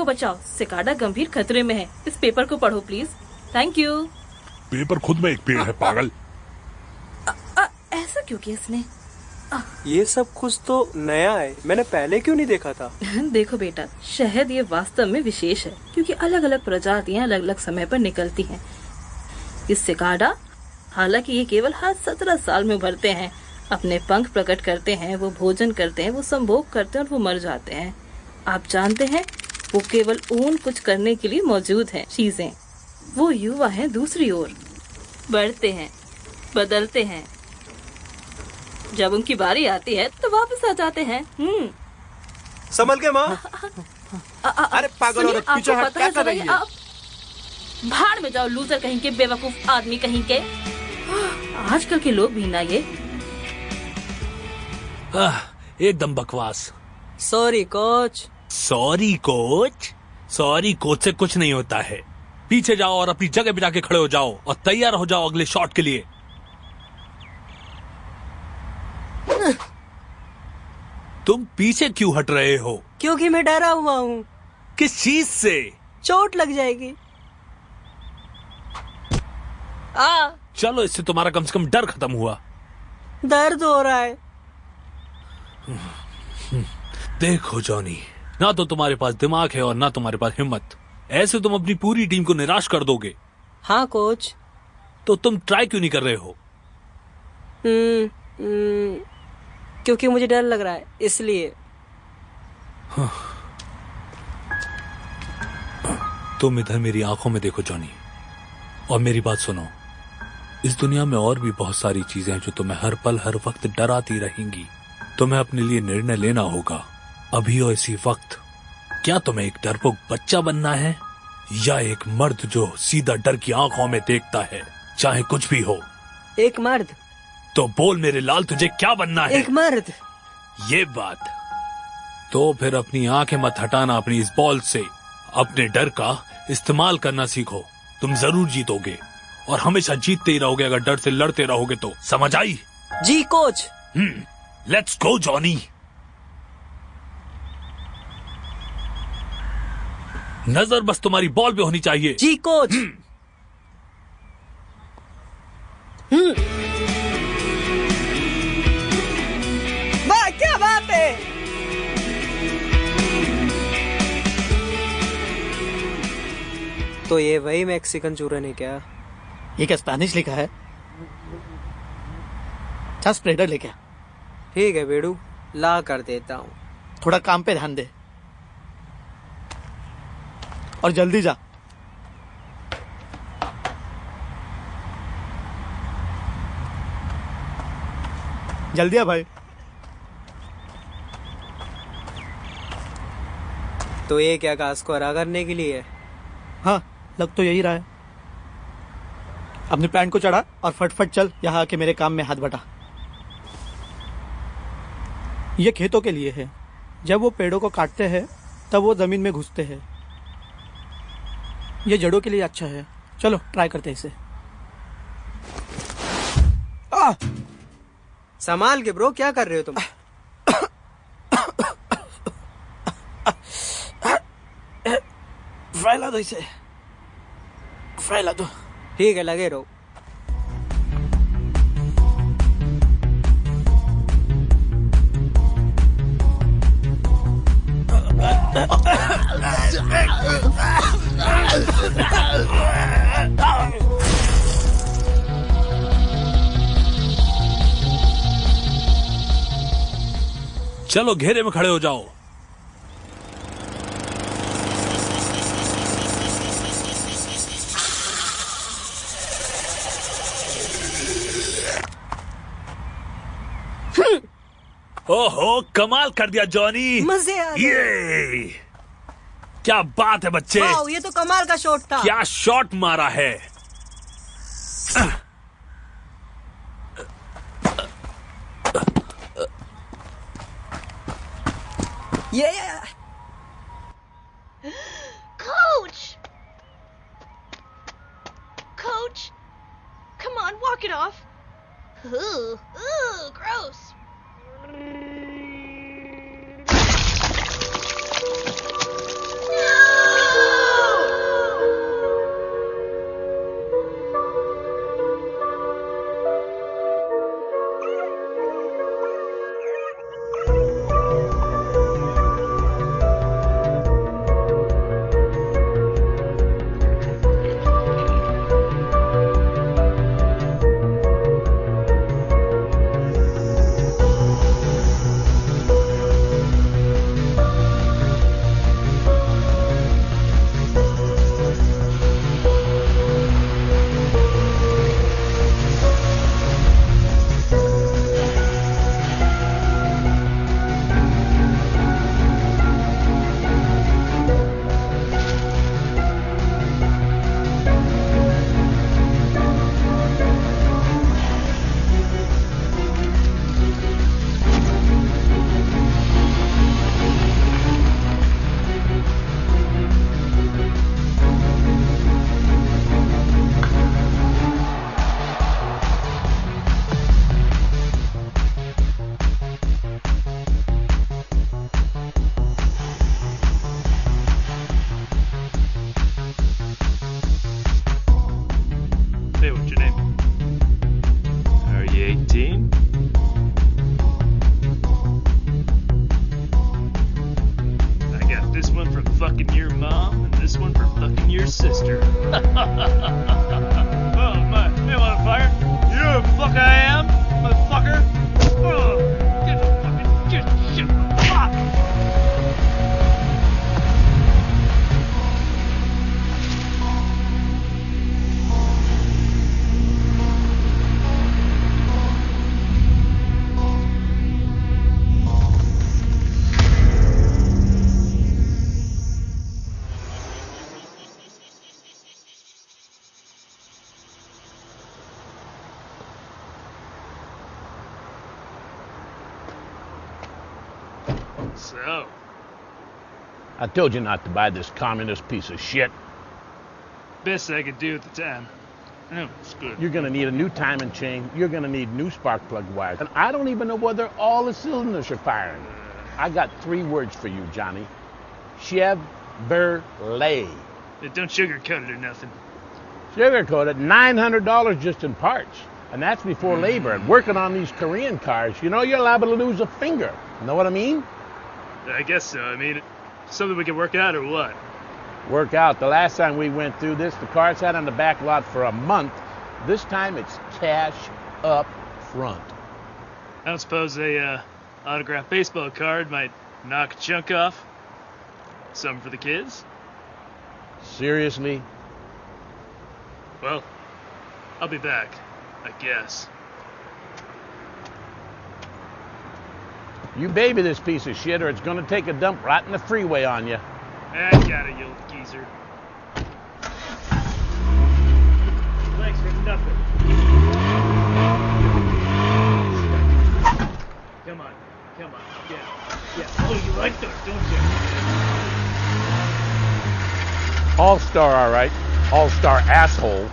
को बचाओ, सिकाडा गंभीर खतरे में है। इस पेपर को पढ़ो प्लीज। Thank you. पेपर खुद में एक पेड़ है पागल। ऐसा क्यों किया इसने? ये सब कुछ तो नया है, मैंने पहले क्यों नहीं देखा था? देखो बेटा, शहद ये वास्तव में विशेष है क्योंकि अलग अलग प्रजातियां अलग अलग समय पर निकलती हैं। इस सिकाडा, हालांकि ये केवल हर 17 साल में उभरते हैं, अपने पंख प्रकट करते हैं, वो भोजन करते हैं, वो संभोग करते हैं और वो मर जाते हैं। आप जानते हैं, वो केवल ऊन कुछ करने के लिए मौजूद हैं चीजें। वो युवा हैं दूसरी ओर, बढ़ते हैं, बदलते हैं, जब उनकी बारी आती है तो वापस आ जाते हैं। संभल के माँ। अरे पागल औरत, पीछे हट, क्या कर रही है? आप भाड़ में जाओ लूजर कहीं के, बेवकूफ आदमी कहीं के। आजकल के लोग भी ना ये। एकदम बकवास। Sorry coach. Sorry coach? Sorry coach से कुछ नहीं होता है। पीछे जाओ और अपनी जगह पे जाके खड़े हो जाओ और तैयार हो जाओ अगले शॉट के लिए। तुम पीछे क्यों हट रहे हो? क्योंकि मैं डरा हुआ हूँ। किस चीज से? चोट लग जाएगी। चलो, इससे तुम्हारा कम से कम डर खत्म हुआ। दर्द हो रहा है। देखो जॉनी, ना तो तुम्हारे पास दिमाग है और ना तुम्हारे पास हिम्मत। ऐसे तुम अपनी पूरी टीम को निराश कर दोगे। हाँ कोच। तो तुम ट्राई क्यों नहीं कर रहे हो? क्योंकि मुझे डर लग रहा है, इसलिए। तुम इधर मेरी आंखों में देखो जॉनी, और मेरी बात सुनो। इस दुनिया में और भी बहुत सारी चीजें हैं जो तुम्हें हर पल हर वक्त डराती रहेंगी। तुम्हें अपने लिए निर्णय लेना होगा अभी और इसी वक्त। क्या तुम्हें एक डरपोक बच्चा बनना है या एक मर्द जो सीधा डर की आंखों में देखता है, चाहे कुछ भी हो? एक मर्द। तो बोल मेरे लाल, तुझे क्या बनना है? एक मर्द। ये बात। तो फिर अपनी आंखें मत हटाना अपनी इस बॉल से। अपने डर का इस्तेमाल करना सीखो। तुम जरूर जीतोगे और हमेशा जीतते ही रहोगे अगर डर से लड़ते रहोगे तो। समझ आई? जी कोच। Let's go Johnny. नजर बस तुम्हारी बॉल पे होनी चाहिए। जी कोच। वाह, क्या बात है। तो ये वही मैक्सिकन चूरन है क्या? ये क्या स्पेनिश लिखा है? अच्छा, स्प्रेडर लेके आ। ठीक है बेडू, ला कर देता हूँ। थोड़ा काम पे ध्यान दे और जल्दी जा। जल्दी आ भाई। तो ये क्या घास को हरा करने के लिए है? हाँ, लग तो यही रहा है। अपने प्लान को चढ़ा और फटफट चल यहाँ आके मेरे काम में हाथ बटा। ये खेतों के लिए है। जब वो पेड़ों को काटते हैं तब वो जमीन में घुसते हैं। ये जड़ों के लिए अच्छा है। चलो ट्राई करते हैं इसे। संभाल के ब्रो, क्या कर रहे हो तुम? फैला दो इसे, फैला दो। ठीक है, लगे रहो। चलो घेरे में खड़े हो जाओ। ओहो, कमाल कर दिया जॉनी। मजे आ गए। ये क्या बात है बच्चे। वाओ, ये तो कमाल का शॉट था। क्या शॉट मारा है। Yeah. Coach! Coach! Come on, walk it off. Ooh, gross. No! So, I told you not to buy this communist piece of shit. best I could do at the time. Oh, it's good. You're gonna need a new timing chain. You're gonna need new spark plug wires. And I don't even know whether all the cylinders are firing. I got 3 words for you, Johnny. Chevrolet. Don't sugarcoat it or nothing. Sugarcoated, $900 just in parts. And that's before labor. And working on these Korean cars, you know, you're liable to lose a finger. Know what I mean? I guess so. I mean, something we can work out or what? Work out. The last time we went through this, the car sat on the back lot for a month. This time it's cash up front. I don't suppose a autographed baseball card might knock a chunk off? Something for the kids? Seriously? Well, I'll be back, I guess. You baby this piece of shit or it's gonna take a dump right in the freeway on you. I got it, you old geezer. Thanks for nothing. Come on. Yeah. Oh, you like those, don't you? All-star, all right. All-star asshole.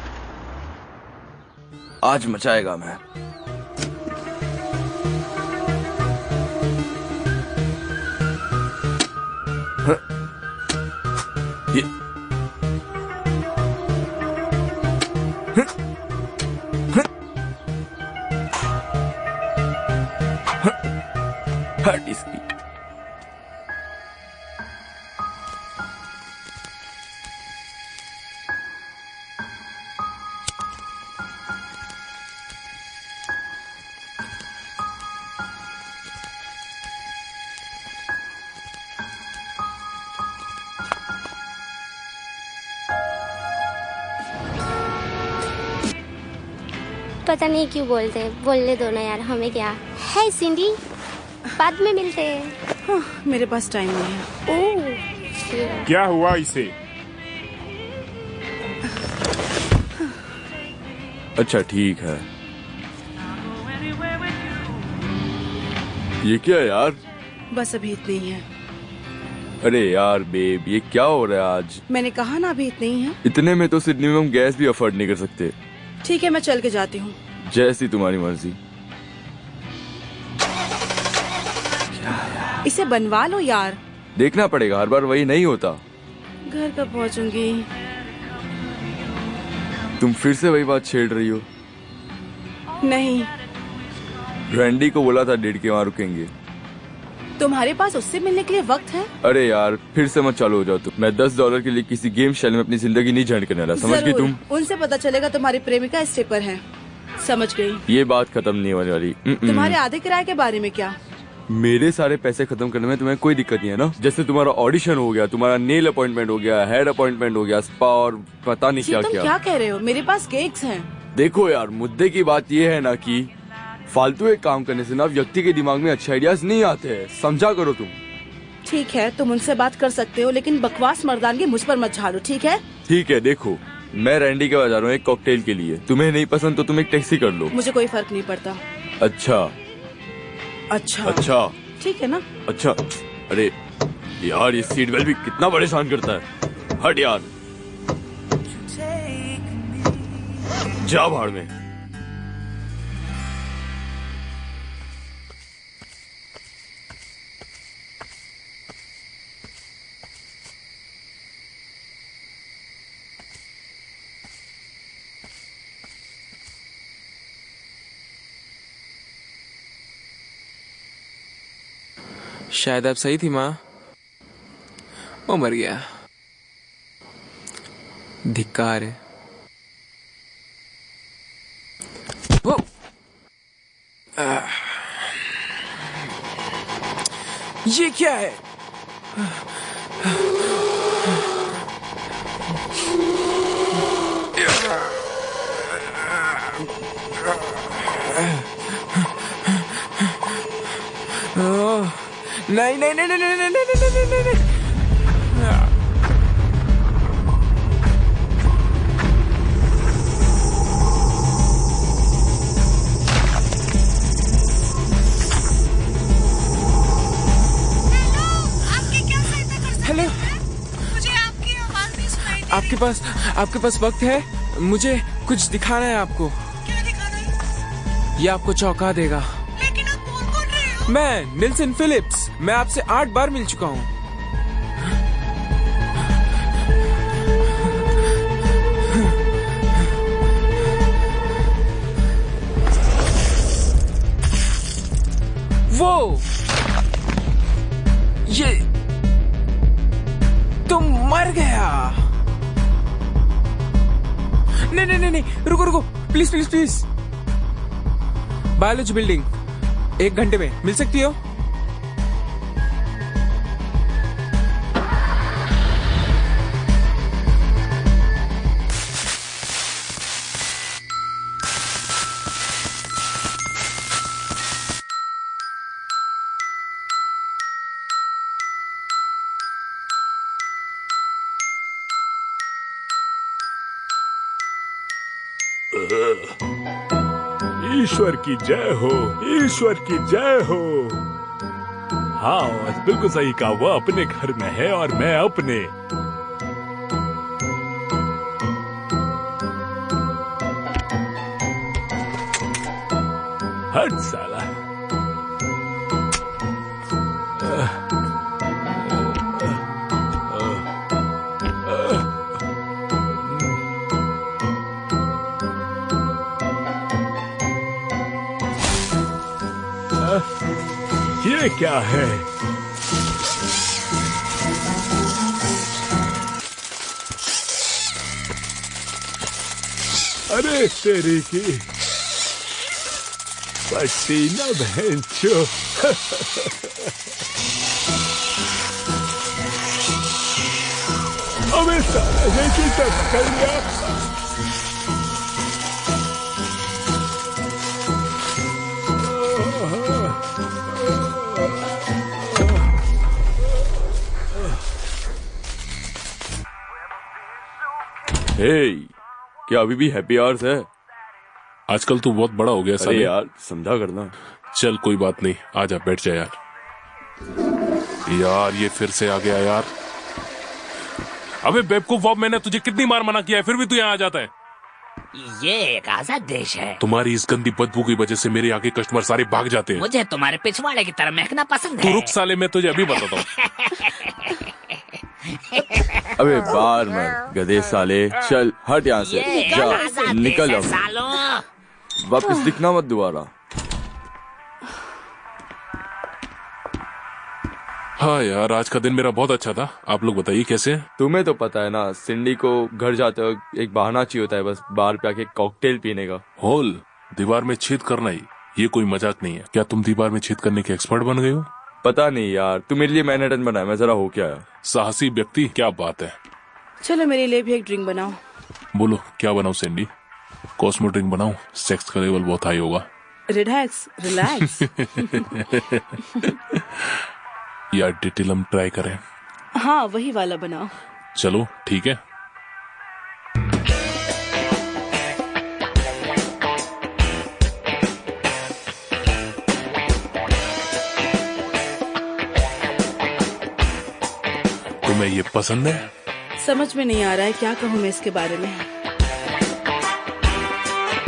आज मचाएगा मैं. ये हट इसकी. पता नहीं क्यों बोलते हैं, बोलने दो ना यार, हमें क्या है. सिंडी, बाद में मिलते हैं. हाँ, मेरे पास टाइम नहीं है. ओह, क्या हुआ इसे? अच्छा ठीक है. ये क्या है यार? बस अभी इतने ही है. अरे यार बेब, ये क्या हो रहा है आज? मैंने कहा ना अभी इतने ही है. इतने में तो सिडनी में हम गैस भी अफोर्ड नहीं कर सकते. ठीक है, मैं चल के जाती हूँ. जैसी तुम्हारी मर्जी. इसे बनवा लो यार. देखना पड़ेगा, हर बार वही नहीं होता. घर कब पहुँचूंगी? तुम फिर से वही बात छेड़ रही हो. नहीं, रैंडी को बोला था 1:30 के वहाँ रुकेंगे. तुम्हारे पास उससे मिलने के लिए वक्त है? अरे यार फिर से मत चालू हो जाओ तुम. मैं $10 के लिए किसी गेम शैली में अपनी जिंदगी नहीं झंड करने वाला. समझ गई तुम? उनसे पता चलेगा तुम्हारी प्रेमिका स्ट्रिपर है. समझ गई. ये बात खत्म नहीं होने वाली. तुम्हारे आधे किराए के बारे में क्या? मेरे सारे पैसे खत्म करने में तुम्हें कोई दिक्कत नहीं है ना? जैसे तुम्हारा ऑडिशन हो गया, तुम्हारा नेल अपॉइंटमेंट हो गया, हेयर अपॉइंटमेंट हो गया, स्पा और पता नहीं क्या तुम क्या कह रहे हो? मेरे पास केक्स हैं. देखो यार, मुद्दे की बात ये है ना कि फालतू एक काम करने से ना व्यक्ति के दिमाग में अच्छे आइडियाज नहीं आते हैं. समझा करो तुम. ठीक है, तुम उनसे बात कर सकते हो, लेकिन बकवास मर्दानगी मुझ पर मत झाड़ो. ठीक है? ठीक है. देखो, मैं रैंडी के पास जा रहा हूँ एक कॉकटेल के लिए. तुम्हें नहीं पसंद तो तुम एक टैक्सी कर लो. मुझे कोई फर्क नहीं पड़ता. अच्छा ठीक है ना? अच्छा. अरे यार, ये सीट बेल्ट भी कितना परेशान करता है. हट यार, जा भाड़ में. शायद अब सही थी माँ. वो मर गया. धिक्कार है. वो ये क्या है? नहीं नहीं नहीं नहीं नहीं नहीं नहीं नहीं नहीं. आपके पास वक्त है? मुझे कुछ दिखाना है आपको। क्या दिखाना है? ये आपको चौंका देगा। लेकिन आप बोल रहे हो? मैं निल्सन फिलिप्स, मैं आपसे 8 बार मिल चुका हूँ। वो ये तुम मर गया। नहीं, रुको, प्लीज। बायोलॉजी बिल्डिंग 1 घंटे में मिल सकती हो? ईश्वर की जय हो, ईश्वर की जय हो। हाँ, बिल्कुल सही कहा। वो अपने घर में है और मैं अपने। हट साला। ये क्या है? अरे तेरी की पसीना भैंचो। अबे साला ये क्या कर लिया? क्या अभी भी हैप्पी आवर्स है? आजकल तू बहुत बड़ा हो गया अरे साले। यार समझा करना। चल कोई बात नहीं, आजा बैठ जा यार। यार ये फिर से आ गया यार। अबे बेवकूफ, मैंने तुझे कितनी बार मना किया है, फिर भी तू यहाँ आ जाता है। ये एक आजाद देश है। तुम्हारी इस गंदी बदबू की वजह से मेरे आगे कस्टमर सारे भाग जाते हैं। मुझे तुम्हारे पिछवाड़े की तरह महकना पसंद है। तू रुक साले, मैं तुझे अभी बताता हूँ। अबे बार मत गधे साले, चल हट यहाँ से, जा निकल अब, वापस दिखना मत दोबारा। हाँ यार, आज का दिन मेरा बहुत अच्छा था। आप लोग बताइए कैसे हैं? तुम्हें तो पता है ना, सिंडी को घर जाते वक्त एक बहाना चाहिए होता है, बस बाहर पे आके कॉकटेल पीने का। होल दीवार में छेद करना ही, ये कोई मजाक नहीं है। क्या तुम दीवार में छेद करने के एक्सपर्ट बन गए हो? पता नहीं यार, तू मेरे लिए मैनहट्टन बनाया, मैं जरा हो क्या आया। साहसी व्यक्ति, क्या बात है। चलो मेरे लिए भी एक ड्रिंक बनाओ। बोलो क्या बनाऊं सैंडी? कॉस्मो ड्रिंक बनाऊं? सेक्स का लेवल बहुत हाई होगा। रिलैक्स। या डिटिलम ट्राई करें? हाँ वही वाला बनाओ। चलो ठीक है। तुम्हें ये पसंद है? समझ में नहीं आ रहा है क्या कहूँ मैं इसके बारे में।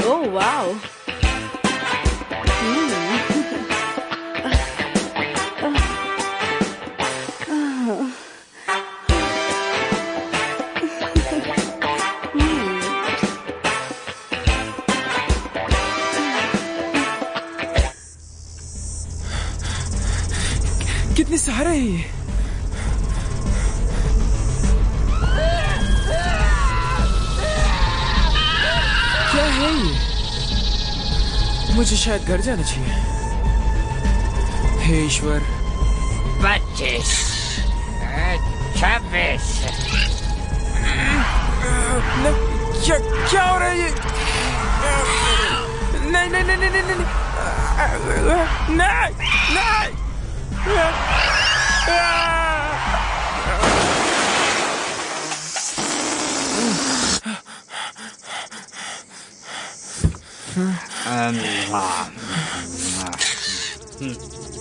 Oh wow. कितने सारे हैं ये? क्या है ये? मुझे शायद घर जाना चाहिए। हे ईश्वर। 25, 26। क्या हो रहा है ये? नहीं नहीं नहीं नहीं नहीं नहीं नहीं नहीं।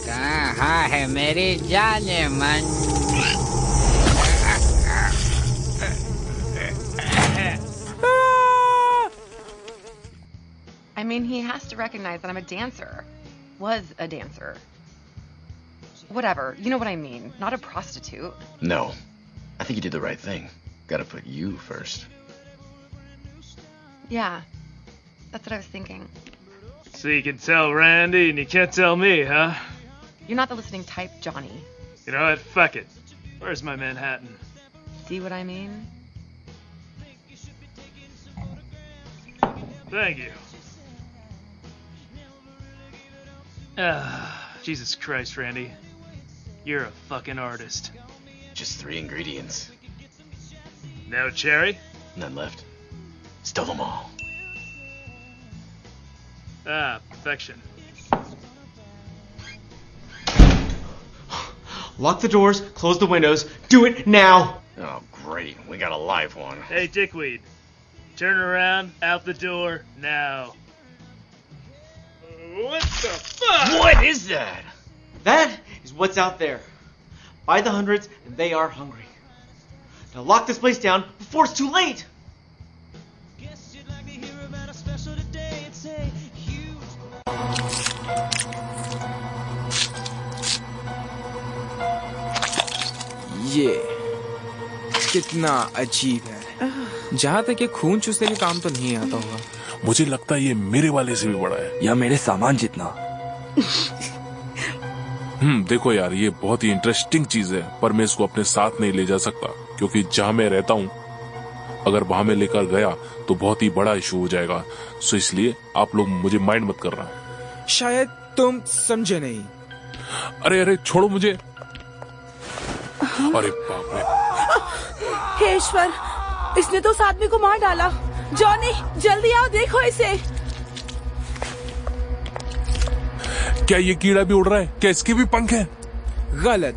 कहाँ है मेरी जाने मन? I mean, he has to recognize that I'm a dancer. Was a dancer. Whatever, you know what I mean. Not a prostitute. No. I think you did the right thing. Gotta put you first. Yeah, that's what I was thinking. So you can tell Randy and you can't tell me, huh? You're not the listening type, Johnny. You know what? Fuck it. Where's my Manhattan? See what I mean? Thank you. Jesus Christ, Randy. You're a fucking artist. Just 3 ingredients. No cherry? None left. Stole them all. Perfection. Lock the doors, close the windows. Do it now! Oh, great. We got a live one. Hey, Dickweed. Turn around, out the door, now. What the fuck? What is that? That is what's out there. By the hundreds, and they are hungry. Now lock this place down before it's too late! ये कितना अजीब है। जहाँ तक ये खून चूसने के काम तो नहीं आता होगा। मुझे लगता है ये मेरे वाले से भी बड़ा है या मेरे सामान जितना। देखो यार, ये बहुत ही इंटरेस्टिंग चीज है, पर मैं इसको अपने साथ नहीं ले जा सकता क्योंकि जहाँ मैं रहता हूँ अगर वहां में लेकर गया तो बहुत ही बड़ा इशू हो जाएगा। सो इसलिए आप लोग मुझे माइंड मत करना। शायद तुम समझे नहीं। अरे छोड़ो मुझे। अरे बाप रे। हे ईश्वर, इसने तो उस आदमी को मार डाला। जॉनी, जल्दी आओ, देखो इसे। क्या ये कीड़ा भी उड़ रहा है? क्या इसके भी पंख हैं? गलत।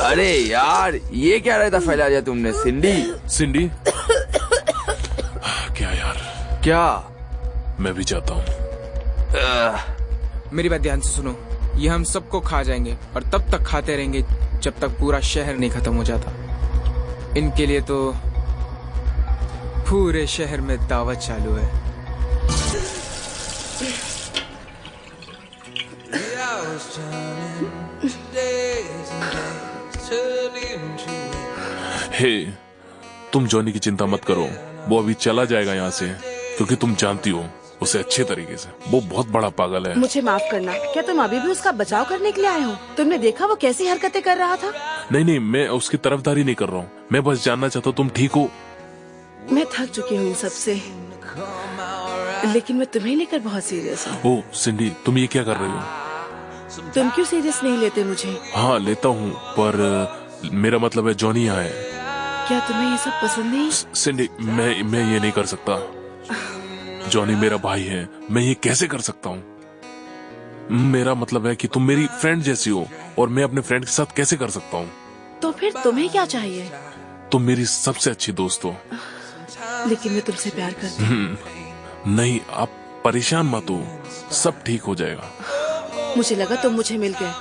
अरे यार, ये क्या रहता फैला दिया तुमने? सिंडी क्या यार? क्या? मैं भी चाहता हूँ। मेरी बात ध्यान से सुनो। ये हम सबको खा जाएंगे और तब तक खाते रहेंगे जब तक पूरा शहर नहीं खत्म हो जाता। इनके लिए तो पूरे शहर में दावत चालू है। हे, तुम जॉनी की चिंता मत करो, वो अभी चला जाएगा यहाँ से, क्योंकि तुम जानती हो उसे अच्छे तरीके से। वो बहुत बड़ा पागल है। मुझे माफ करना, क्या तुम अभी भी उसका बचाव करने के लिए आए हो? तुमने देखा वो कैसी हरकतें कर रहा था? नहीं, मैं उसकी तरफदारी नहीं कर रहा हूँ। मैं बस जानना चाहता हूँ तुम ठीक हो। मैं थक चुकी हूँ इन सब से, लेकिन मैं तुम्हें लेकर बहुत सीरियस हूँ। ओह सिंडी, तुम ये क्या कर रही हो? तुम क्यों सीरियस नहीं लेते मुझे? हाँ लेता हूँ, पर मेरा मतलब है जॉनी यहाँ है। क्या तुम्हें ये सब पसंद नहीं? सिंडी, मैं ये नहीं कर सकता। जॉनी मेरा भाई है, मैं ये कैसे कर सकता हूँ? मेरा मतलब है कि तुम मेरी फ्रेंड जैसी हो और मैं अपने फ्रेंड के साथ कैसे कर सकता हूँ? तो फिर तुम्हें क्या चाहिए? तुम मेरी सबसे अच्छी दोस्त हो। लेकिन मैं तुमसे प्यार करती हूँ। नहीं, आप परेशान मत हो, सब ठीक हो जाएगा। मुझे लगा तुम मुझे मिल गए,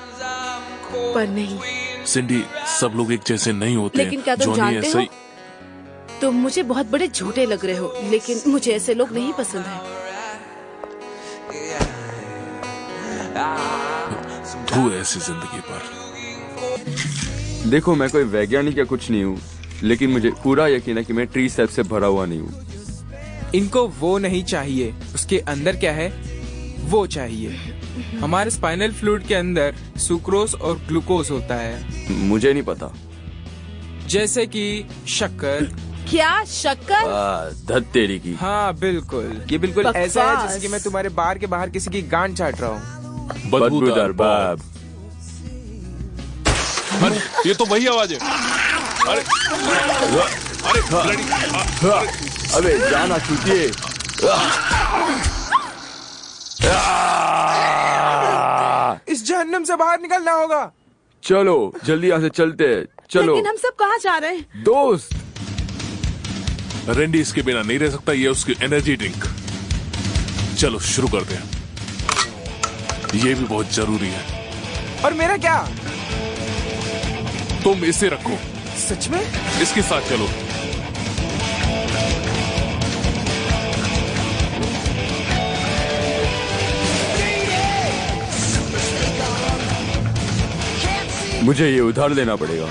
पर नहीं। सिंडी, सब लोग एक जैसे नहीं होते। लेकिन क्या तुम जानते हो, तुम मुझे बहुत बड़े झूठे लग रहे हो, लेकिन मुझे ऐसे लोग नहीं पसंद है। तू ऐसी जिंदगी पर। देखो, मैं कोई वैज्ञानिक या कुछ नहीं हूँ, लेकिन मुझे पूरा यकीन है कि मैं ट्री सैप से भरा हुआ नहीं हूँ। इनको वो नहीं चाहिए, उसके अंदर क्या है वो चाहिए। हमारे स्पाइनल फ्लूइड के अंदर सुक्रोज और ग्लूकोज होता है। मुझे नहीं पता। जैसे कि शक्कर। क्या शक्कर? धत तेरी की। हाँ बिल्कुल, ये बिल्कुल ऐसा है जैसे कि मैं तुम्हारे बार के बाहर किसी की गांड चाट रहा हूँ। बदबूदार बाप। अरे ये तो वही आवाज है। अरे अबे जाना चुतिए। इस जहन्नम से बाहर निकलना होगा। चलो जल्दी यहाँ से चलते हैं। चलो। लेकिन हम सब कहाँ जा रहे हैं? दोस्त, रेंडी इसके बिना नहीं रह सकता। ये उसकी एनर्जी ड्रिंक। चलो शुरू करते हैं। ये भी बहुत जरूरी है। और मेरा क्या? तुम इसे रखो। सच में? इसके साथ चलो। मुझे ये उधार लेना पड़ेगा।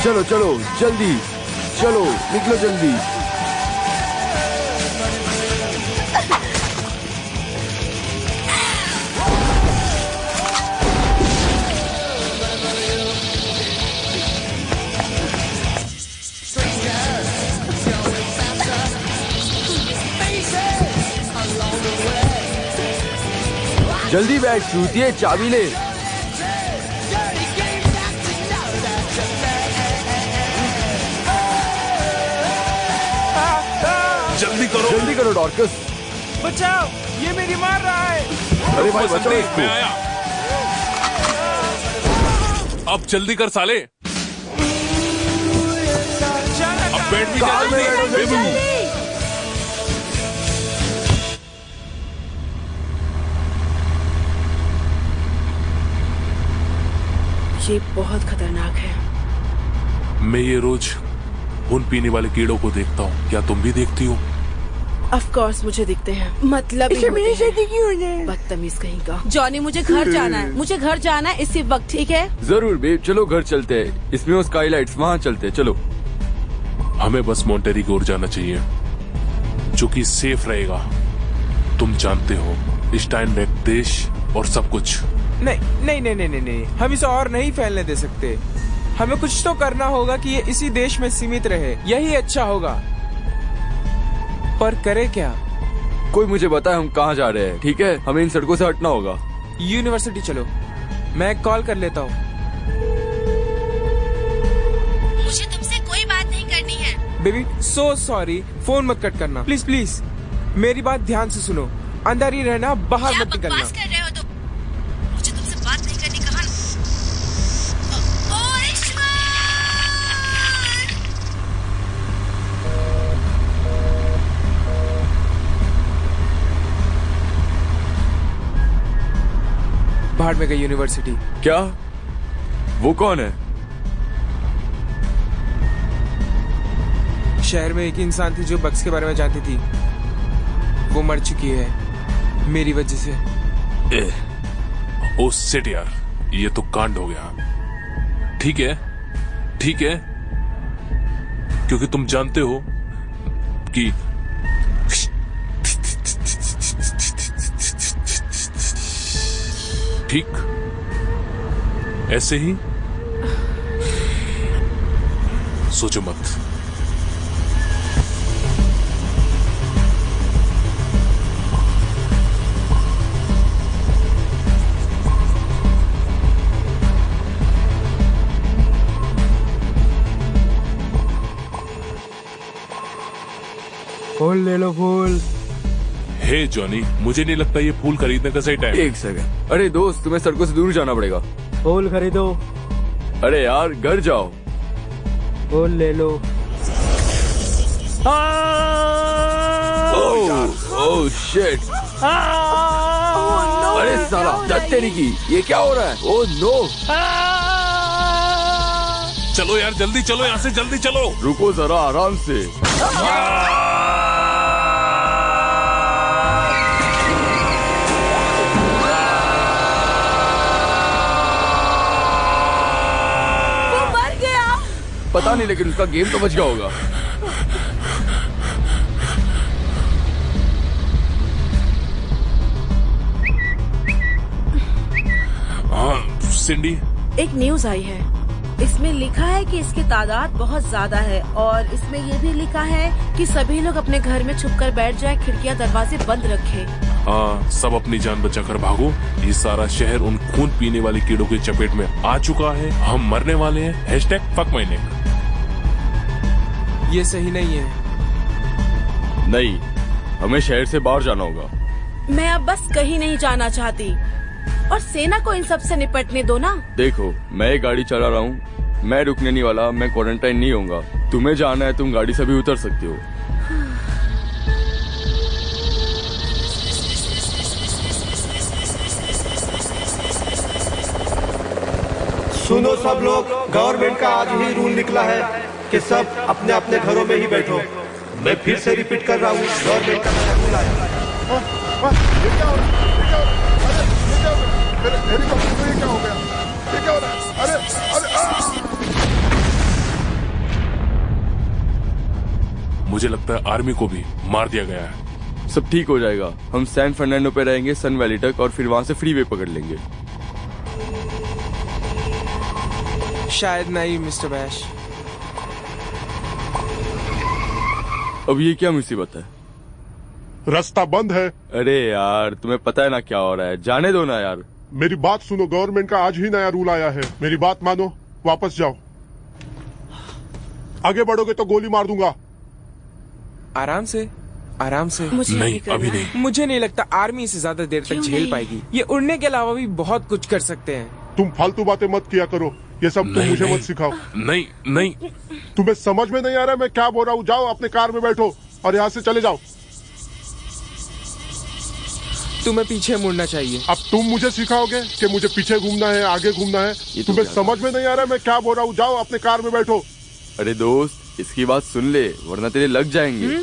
चलो चलो जल्दी, चलो निकलो जल्दी। जल्दी बैठ चूतिए, चाबी ले। जल्दी करो डॉर्कस। बचाओ, ये मेरी मार रहा है। अरे भाई बचाओ इसको। मैं आया। अब जल्दी कर साले। अब बैठ भी जा जल्दी। ये बहुत खतरनाक है। मैं ये रोज खून पीने वाले कीड़ों को देखता हूँ। क्या तुम भी देखती हो? ऑफ कोर्स मुझे दिखते हैं। मतलब बदतमीज कहीं का। जॉनी मुझे घर जाना है, मुझे घर जाना है इसी वक्त, ठीक है? जरूर बेब, चलो घर चलते हैं। इसमें वो स्काईलाइट्स, वहाँ चलते हैं, चलो। हमें बस मॉन्टेरी की ओर जाना चाहिए, जो कि सेफ रहेगा। तुम जानते हो स्टाइनबेक देश और सब कुछ। नहीं नहीं नहीं नहीं नहीं, हम इसे और नहीं फैलने दे सकते। हमें कुछ तो करना होगा कि ये इसी देश में सीमित रहे, यही अच्छा होगा। पर करे क्या? कोई मुझे बताए हम कहाँ जा रहे हैं, ठीक है? हमें इन सड़कों से हटना होगा। यूनिवर्सिटी चलो, मैं कॉल कर लेता हूँ। मुझे तुमसे कोई बात नहीं करनी है। बेबी सो सॉरी, फोन मत कट करना प्लीज प्लीज। मेरी बात ध्यान से सुनो, अंदर ही रहना, बाहर मत निकलना। बकवास कर रहे हो तुम, मुझे तुमसे बात नहीं करनी कहा। बाहर में गई यूनिवर्सिटी। क्या? वो कौन है? शहर में एक ही इंसान थी जो बक्स के बारे में जानती थी। वो मर चुकी है मेरी वजह से। ओ शिट यार, ये तो कांड हो गया। ठीक है ठीक है, क्योंकि तुम जानते हो कि ठीक ऐसे ही सोचो मत। फूल ले लो फूल। हे जॉनी, मुझे नहीं लगता ये फूल खरीदने का सही टाइम। एक सेकंड। अरे दोस्त, तुम्हें सड़कों से दूर जाना पड़ेगा। फूल खरीदो। अरे यार घर जाओ। फूल ले लो। Oh shit. अरे साला दत्त तेरी की, ये क्या हो रहा है? Oh no. चलो यार जल्दी चलो, यहाँ से जल्दी चलो। रुको जरा, आराम से। पता नहीं, लेकिन उसका गेम तो बच गया होगा। हाँ सिंडी, एक न्यूज आई है। इसमें लिखा है कि इसकी तादाद बहुत ज्यादा है और इसमें ये भी लिखा है कि सभी लोग अपने घर में छुपकर बैठ जाएं, खिड़कियां दरवाजे बंद रखें। हाँ, सब अपनी जान बचाकर भागो। ये सारा शहर उन खून पीने वाले कीड़ों के चपेट में आ चुका है। हम मरने वाले हैं। #fuck my neck। ये सही नहीं है। नहीं, हमें शहर से बाहर जाना होगा। मैं अब बस कहीं नहीं जाना चाहती और सेना को इन सब से निपटने दो ना। देखो, मैं गाड़ी चला रहा हूँ, मैं रुकने नहीं वाला, मैं क्वारंटाइन नहीं होऊंगा। तुम्हें जाना है, तुम गाड़ी से भी उतर सकते हो। सुनो सब लोग, गवर्नमेंट का आज ही रूल निकला है कि सब अपने अपने घरों में ही बैठो। मैं फिर से रिपीट कर रहा हूँ, गवर्नमेंट का नया रूल आया। मुझे लगता है आर्मी को भी मार दिया गया है। सब ठीक हो जाएगा। हम सैन फर्नांडो पे रहेंगे सन वैली तक, और फिर वहां से फ्रीवे पकड़ लेंगे। शायद नहीं मिस्टर बैश। अब ये क्या मुसीबत है? रास्ता बंद है। अरे यार, तुम्हें पता है ना क्या हो रहा है, जाने दो ना यार। मेरी बात सुनो, गवर्नमेंट का आज ही नया रूल आया है। मेरी बात मानो, वापस जाओ। आगे बढ़ोगे तो गोली मार दूंगा। आराम से, आराम से। नहीं, अभी नहीं। मुझे नहीं लगता आर्मी से ज्यादा देर तक झेल पाएगी। ये उड़ने के अलावा भी बहुत कुछ कर सकते हैं। तुम फालतू बातें मत किया करो, ये सब तुम मुझे मत सिखाओ। नहीं नहीं, तुम्हें समझ में नहीं आ रहा मैं क्या बोल रहा हूँ? जाओ अपने कार में बैठो और यहाँ से चले जाओ। तुम्हें पीछे मुड़ना चाहिए। अब तुम मुझे सिखाओगे कि मुझे पीछे घूमना है, आगे घूमना है? तुम्हें समझ में नहीं आ रहा मैं क्या बोल रहा हूँ? जाओ अपने कार में बैठो। अरे दोस्त, इसकी बात सुन ले, वरना तेरे लग जाएंगे।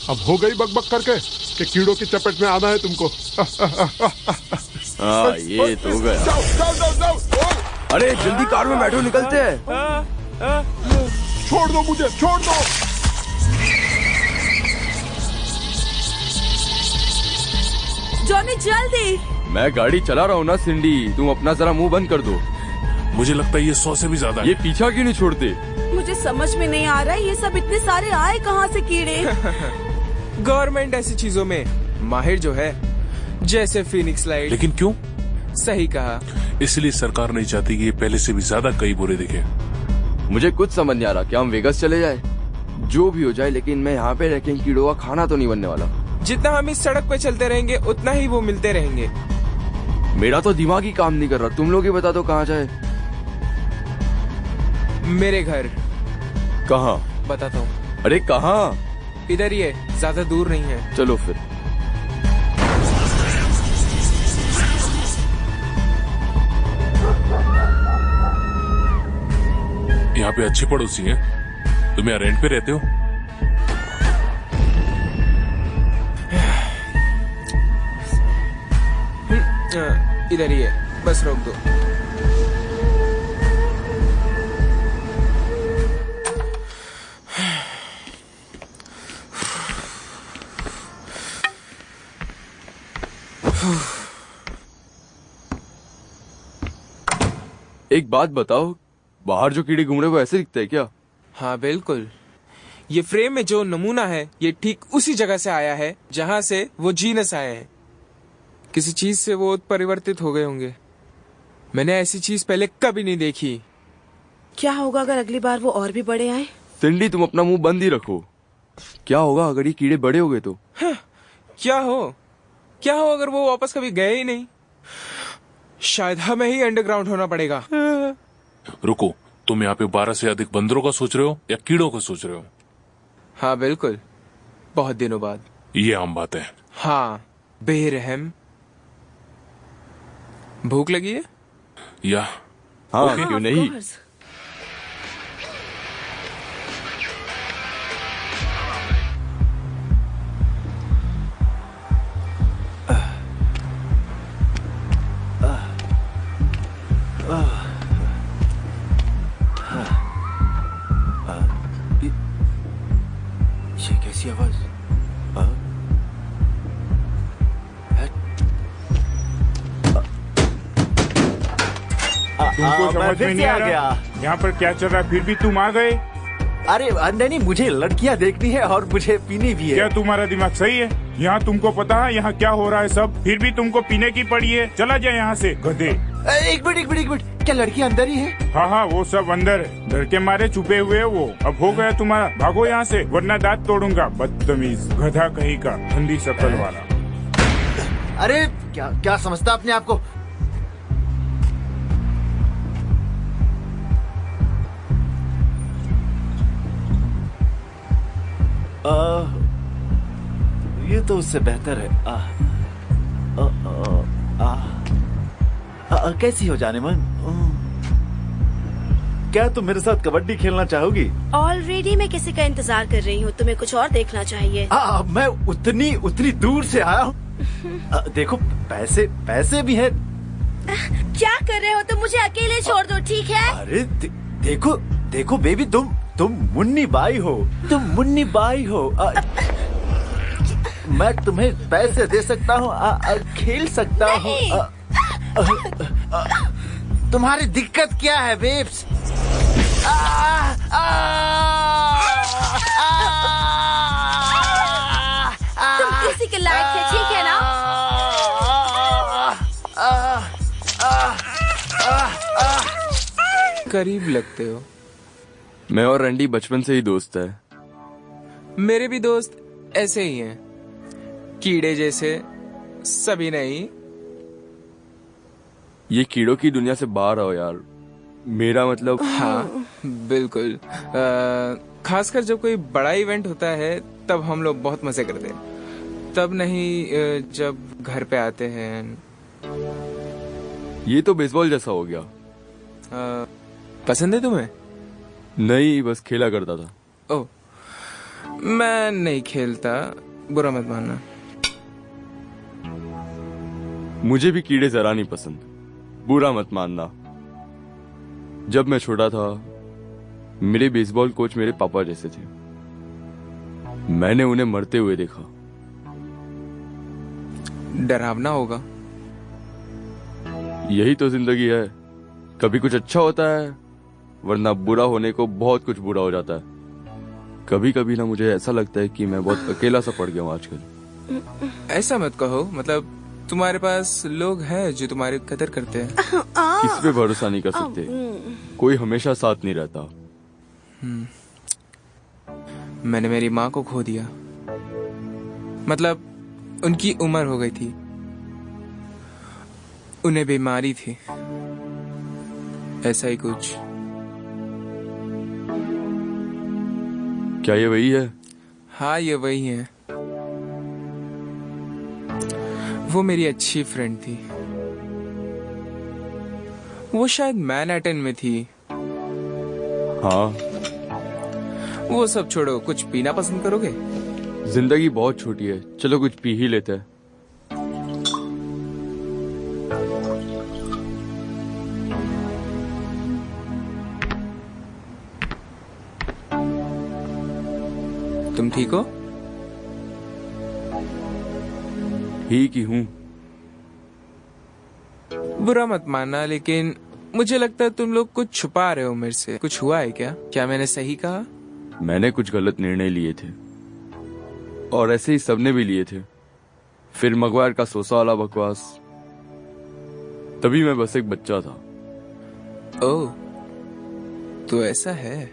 अब हो गई बकबक करके कि कीड़ों की चपेट में आना है तुमको। हाँ, ये तो हो गया। जाओ जाओ जाओ जाओ। अरे जल्दी कार में बैठो, निकलते हैं। छोड़ दो मुझे, छोड़ दो। जॉनी जल्दी। मैं गाड़ी चला रहा हूँ ना सिंडी, तुम अपना जरा मुंह बंद कर दो। मुझे लगता है ये 100 से भी ज्यादा है। ये पीछा क्यों नहीं छोड़ते? मुझे समझ में नहीं आ रहा है, ये सब इतने सारे आए कहाँ से कीड़े? गवर्नमेंट ऐसी चीजों में माहिर जो है, जैसे फीनिक्स लाइट। लेकिन क्यों? सही कहा। इसलिए सरकार नहीं चाहती कि ये पहले से भी ज्यादा कई बुरे दिखे। मुझे कुछ समझ नहीं आ रहा, क्या हम वेगस चले जाए? जो भी हो जाए, लेकिन मैं यहाँ पे रह के कीड़ों का खाना तो नहीं बनने वाला। जितना हम इस सड़क पे चलते रहेंगे उतना ही वो मिलते रहेंगे। मेरा तो दिमाग ही काम नहीं कर रहा, तुम लोग ही बता दो कहाँ जाए। मेरे घर। कहाँ? बताता हूँ। अरे कहाँ? इधर ही है, ज्यादा दूर नहीं है। चलो फिर। यहाँ पे अच्छे पड़ोसी हैं। तुम यहाँ रेंट पे रहते हो? इधर ही है, बस रोक दो। एक बात बताओ, बाहर जो कीड़े घूम रहे वो ऐसे दिखते हैं क्या? हाँ बिल्कुल। ये फ्रेम में जो नमूना है, ये ठीक उसी जगह से आया है जहाँ से वो जीनस आए हैं। किसी चीज से वो परिवर्तित हो गए होंगे। मैंने ऐसी चीज पहले कभी नहीं देखी। क्या होगा अगर अगली बार वो और भी बड़े आए? सिंडी, तुम अपना मुंह बंद ही रखो। क्या होगा अगर ये कीड़े बड़े हो गए तो? क्या हो अगर वो वापस कभी गए ही नहीं? शायद हमें ही अंडरग्राउंड होना पड़ेगा। रुको, तुम यहाँ पे 12 से अधिक बंदरों का सोच रहे हो या कीड़ों का सोच रहे हो? हाँ बिल्कुल, बहुत दिनों बाद। ये आम बात है। हाँ, बेरहम। भूख लगी है? या हाँ, क्यों नहीं। ये कैसी आवाज? तुमको समझ में नहीं आ रहा यहाँ पर क्या चल रहा है, फिर भी तुम आ गए? अरे नहीं, मुझे लड़कियां देखनी है और मुझे पीनी भी है। क्या तुम्हारा दिमाग सही है? यहाँ तुमको पता है यहाँ क्या हो रहा है सब, फिर भी तुमको पीने की पड़ी है। चला जाए यहाँ से गधे। एक मिनट, क्या लड़कियां अंदर ही है? हाँ, वो सब अंदर है, डर के मारे छुपे हुए है वो। अब हो गया तुम्हारा, भागो यहाँ से वरना दांत तोड़ूंगा। बदतमीज गधा कहीं का, ठंडी शकल वाला। अरे क्या समझता अपने आप को? ये तो उससे बेहतर है। कैसी हो जाने मन? क्या तुम मेरे साथ कबड्डी खेलना चाहोगी? ऑलरेडी मैं किसी का इंतजार कर रही हूँ, तुम्हें कुछ और देखना चाहिए। मैं उतनी दूर से आया हूँ। देखो पैसे भी है। क्या कर रहे हो तुम? मुझे अकेले छोड़ दो, ठीक है? अरे देखो बेबी, तुम मुन्नी बाई हो। मैं तुम्हें पैसे दे सकता हूँ, खेल सकता हूँ। तुम्हारी दिक्कत क्या है बेब्स? तुम किसी के लायक थे, ठीक है ना? करीब लगते हो। मैं और रंडी बचपन से ही दोस्त है। मेरे भी दोस्त ऐसे ही हैं, कीड़े जैसे। सभी नहीं। ये कीड़ों की दुनिया से बाहर आओ यार। मेरा मतलब। हाँ बिल्कुल। खासकर जब कोई बड़ा इवेंट होता है तब हम लोग बहुत मजे करते हैं। तब नहीं जब घर पे आते हैं। ये तो बेसबॉल जैसा हो गया। पसंद है तुम्हें? नहीं, बस खेला करता था। ओह, मैं नहीं खेलता, बुरा मत मानना। मुझे भी कीड़े जरा नहीं पसंद, बुरा मत मानना। जब मैं छोटा था मेरे बेसबॉल कोच मेरे पापा जैसे थे। मैंने उन्हें मरते हुए देखा। डरावना होगा। यही तो जिंदगी है, कभी कुछ अच्छा होता है वरना बुरा होने को बहुत कुछ बुरा हो जाता है। कभी कभी ना मुझे ऐसा लगता है कि मैं बहुत अकेला सा पड़ गया हूँ आजकल। ऐसा मत कहो, मतलब तुम्हारे पास लोग हैं जो तुम्हारी कदर करते हैं। किसी पे भरोसा नहीं कर सकते, कोई हमेशा साथ नहीं रहता। मैंने मेरी माँ को खो दिया, मतलब उनकी उम्र हो गई थी, उन्हें बीमारी थी, ऐसा ही कुछ। क्या ये वही है? हाँ ये वही है। वो मेरी अच्छी फ्रेंड थी। वो शायद मैनहट्टन में थी। हाँ। वो सब छोड़ो, कुछ पीना पसंद करोगे? जिंदगी बहुत छोटी है, चलो कुछ पी ही लेते हैं। तुम ठीक हो? ठीक ही हूँ। बुरा मत मानना, लेकिन मुझे लगता है तुम लोग कुछ छुपा रहे हो मेरे से। कुछ हुआ है क्या? क्या मैंने सही कहा? मैंने कुछ गलत निर्णय लिए थे और ऐसे ही सबने भी लिए थे। फिर मगवार का सोसा वाला बकवास, तभी मैं बस एक बच्चा था। ओह, तो ऐसा है?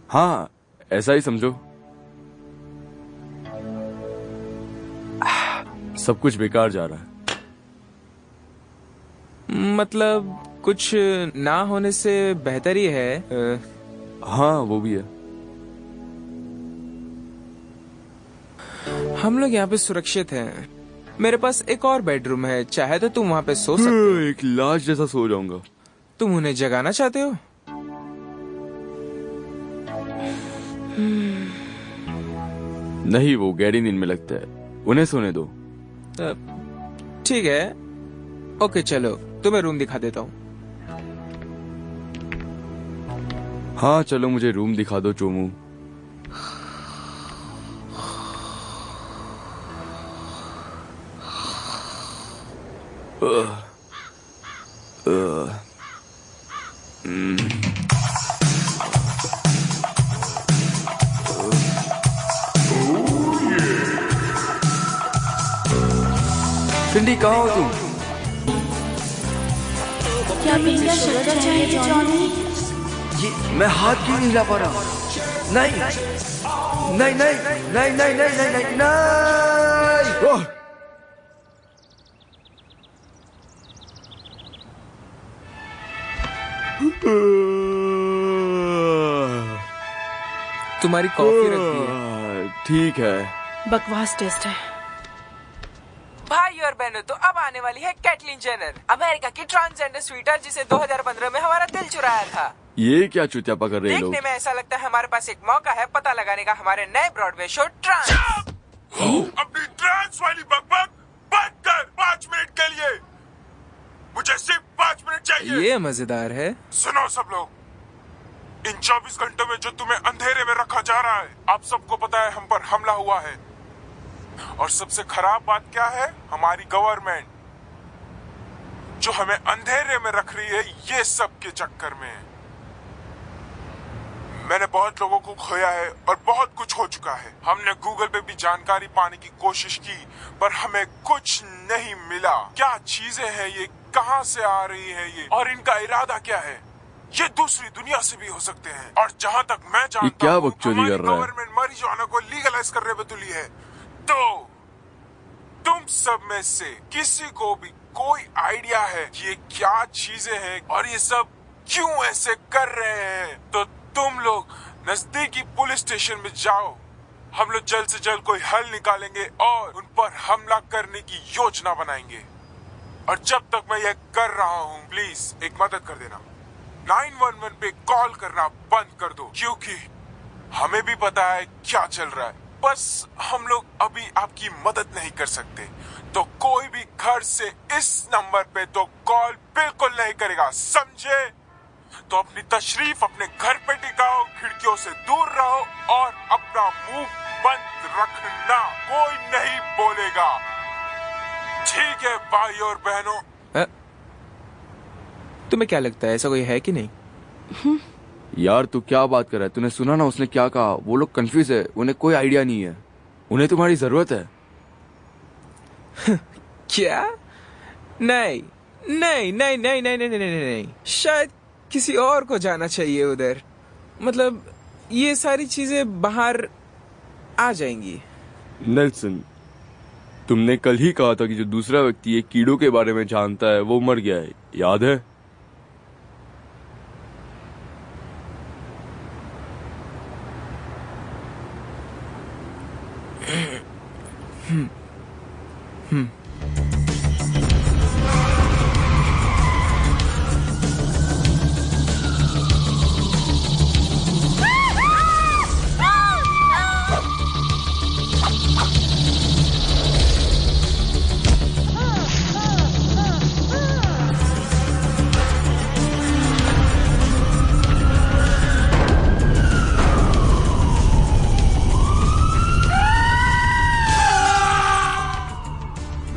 हाँ, ऐसा ही समझो। सब कुछ बेकार जा रहा है। मतलब कुछ ना होने से बेहतर ही है। हाँ वो भी है। हम लोग यहाँ पे सुरक्षित हैं। मेरे पास एक और बेडरूम है, चाहे तो तुम वहाँ पे सो सकते हो। एक लाश जैसा सो जाऊंगा। तुम उन्हें जगाना चाहते हो? नहीं, वो गहरी नींद में लगता है, उन्हें सोने दो। ठीक है, ओके चलो तुम्हें रूम दिखा देता हूँ। हाँ चलो, मुझे रूम दिखा दो चोमू। सिंडी कहाँ हो तुम? क्या पिंगा शक्कर चाहिए जॉनी? ये मैं हाथ क्यों नहीं ला पा रहा? नहीं नहीं नहीं नहीं नहीं नहीं नहीं नहीं नहीं। तुम्हारी कॉफी रखी है। ठीक है। बकवास टेस्ट है। भाई और बहनों, तो अब आने वाली है कैटलिन जेनर, अमेरिका की ट्रांसजेंडर स्वीटर, जिसे 2015 में हमारा दिल चुराया था। ये क्या चुतियापा कर रहे हैं लोग? देखने में ऐसा लगता है हमारे पास एक मौका है पता लगाने का हमारे नए ब्रॉडवे शो ट्रांस। अपनी ट्रांस वाली बकबक बंद कर 5 मिनट के लिए। मुझे सिर्फ 5 मिनट चाहिए। ये मजेदार है। सुनो सब लोग, इन 24 घंटों में जो तुम्हें अंधेरे में रखा जा रहा है, आप सबको पता है हम पर हमला हुआ है। और सबसे खराब बात क्या है, हमारी गवर्नमेंट जो हमें अंधेरे में रख रही है, ये सब के चक्कर में। मैंने बहुत लोगों को खोया है और बहुत कुछ हो चुका है। हमने गूगल पे भी जानकारी पाने की कोशिश की, पर हमें कुछ नहीं मिला। क्या चीजें हैं ये, कहां से आ रही है ये, और इनका इरादा क्या है? ये दूसरी दुनिया से भी हो सकते हैं। और जहां तक मैं जानता हूं, हमारी गवर्नमेंट marijuana को लीगलाइज करने में तुली है। तो तुम सब में से किसी को भी कोई आइडिया है ये क्या चीजें हैं और ये सब क्यों ऐसे कर रहे हैं? तो तुम लोग नजदीकी पुलिस स्टेशन में जाओ। हम लोग जल्द से जल्द कोई हल निकालेंगे और उन पर हमला करने की योजना बनाएंगे। और जब तक मैं ये कर रहा हूँ, प्लीज एक मदद कर देना, 911 पे कॉल करना बंद कर दो, क्योंकि हमें भी पता है क्या चल रहा है। बस हम लोग अभी आपकी मदद नहीं कर सकते। तो कोई भी घर से इस नंबर पे तो कॉल बिल्कुल नहीं करेगा, समझे? तो अपनी तशरीफ अपने घर पे टिकाओ, खिड़कियों से दूर रहो और अपना मुंह बंद रखना, कोई नहीं बोलेगा। ठीक है भाई और बहनों? तुम्हें क्या लगता है ऐसा कोई है कि नहीं? यार तू क्या बात कर रहा है? तूने सुना ना उसने क्या कहा? वो लोग कंफ्यूज है, उन्हें कोई आइडिया नहीं है, उन्हें तुम्हारी जरूरत है। क्या? नहीं नहीं नहीं नहीं नहीं नहीं नहीं नहीं, शायद किसी और को जाना चाहिए उधर। मतलब ये सारी चीजें बाहर आ जाएंगी। नेल्सन, तुमने कल ही कहा था कि जो दूसरा व्यक्ति ये कीड़ों के बारे में जानता है वो मर गया है, याद है?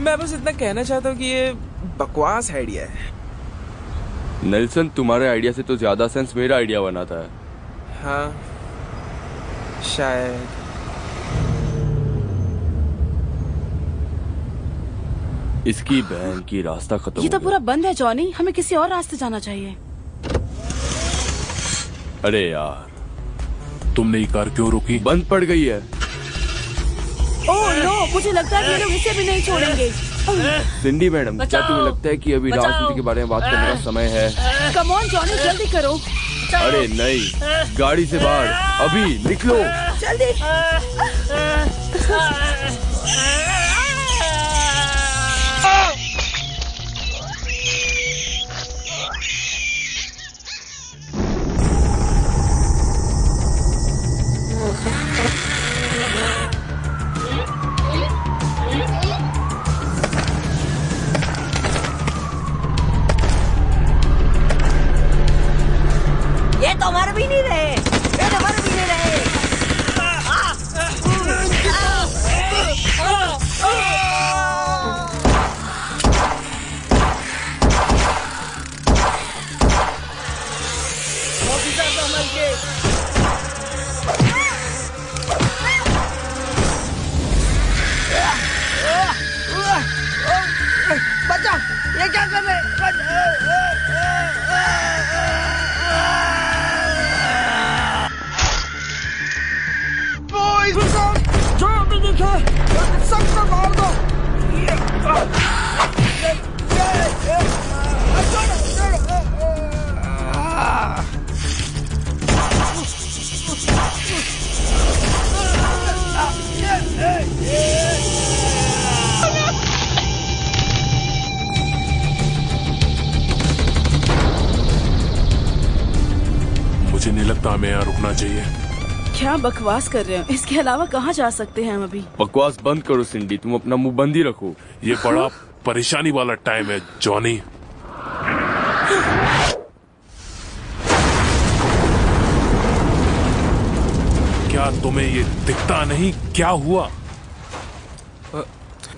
मैं बस इतना कहना चाहता हूँ कि ये बकवास आइडिया है। नेल्सन, तुम्हारे आइडिया से तो ज्यादा सेंस मेरा आइडिया बनाता है। हाँ शायद। इसकी बहन की रास्ता खत्म ये तो हो गया। पूरा बंद है जॉनी, हमें किसी और रास्ते जाना चाहिए। अरे यार, तुमने ये कार क्यों रोकी? बंद पड़ गई है। ओह नो, मुझे लगता है कि ये लोग इसे भी नहीं छोड़ेंगे। सिंडी मैडम, क्या तुम्हें लगता है कि अभी राजनीति के बारे में बात करने का समय है? कम ऑन जॉनी, जल्दी करो। अरे नहीं, गाड़ी से बाहर, अभी निकलो। जल्दी। ये तो मर भी नहीं रहे, ये तो मर भी नहीं रहे। बचा, ये क्या कर रहे? जो भी दिखे सबको मार दो। लगता हमें यहाँ रुकना चाहिए। क्या बकवास कर रहे हो? इसके अलावा कहाँ जा सकते हैं हम अभी? बकवास बंद करो सिंडी, तुम अपना मुंह बंद ही रखो। ये बड़ा परेशानी वाला टाइम है जॉनी। क्या तुम्हें ये दिखता नहीं क्या हुआ?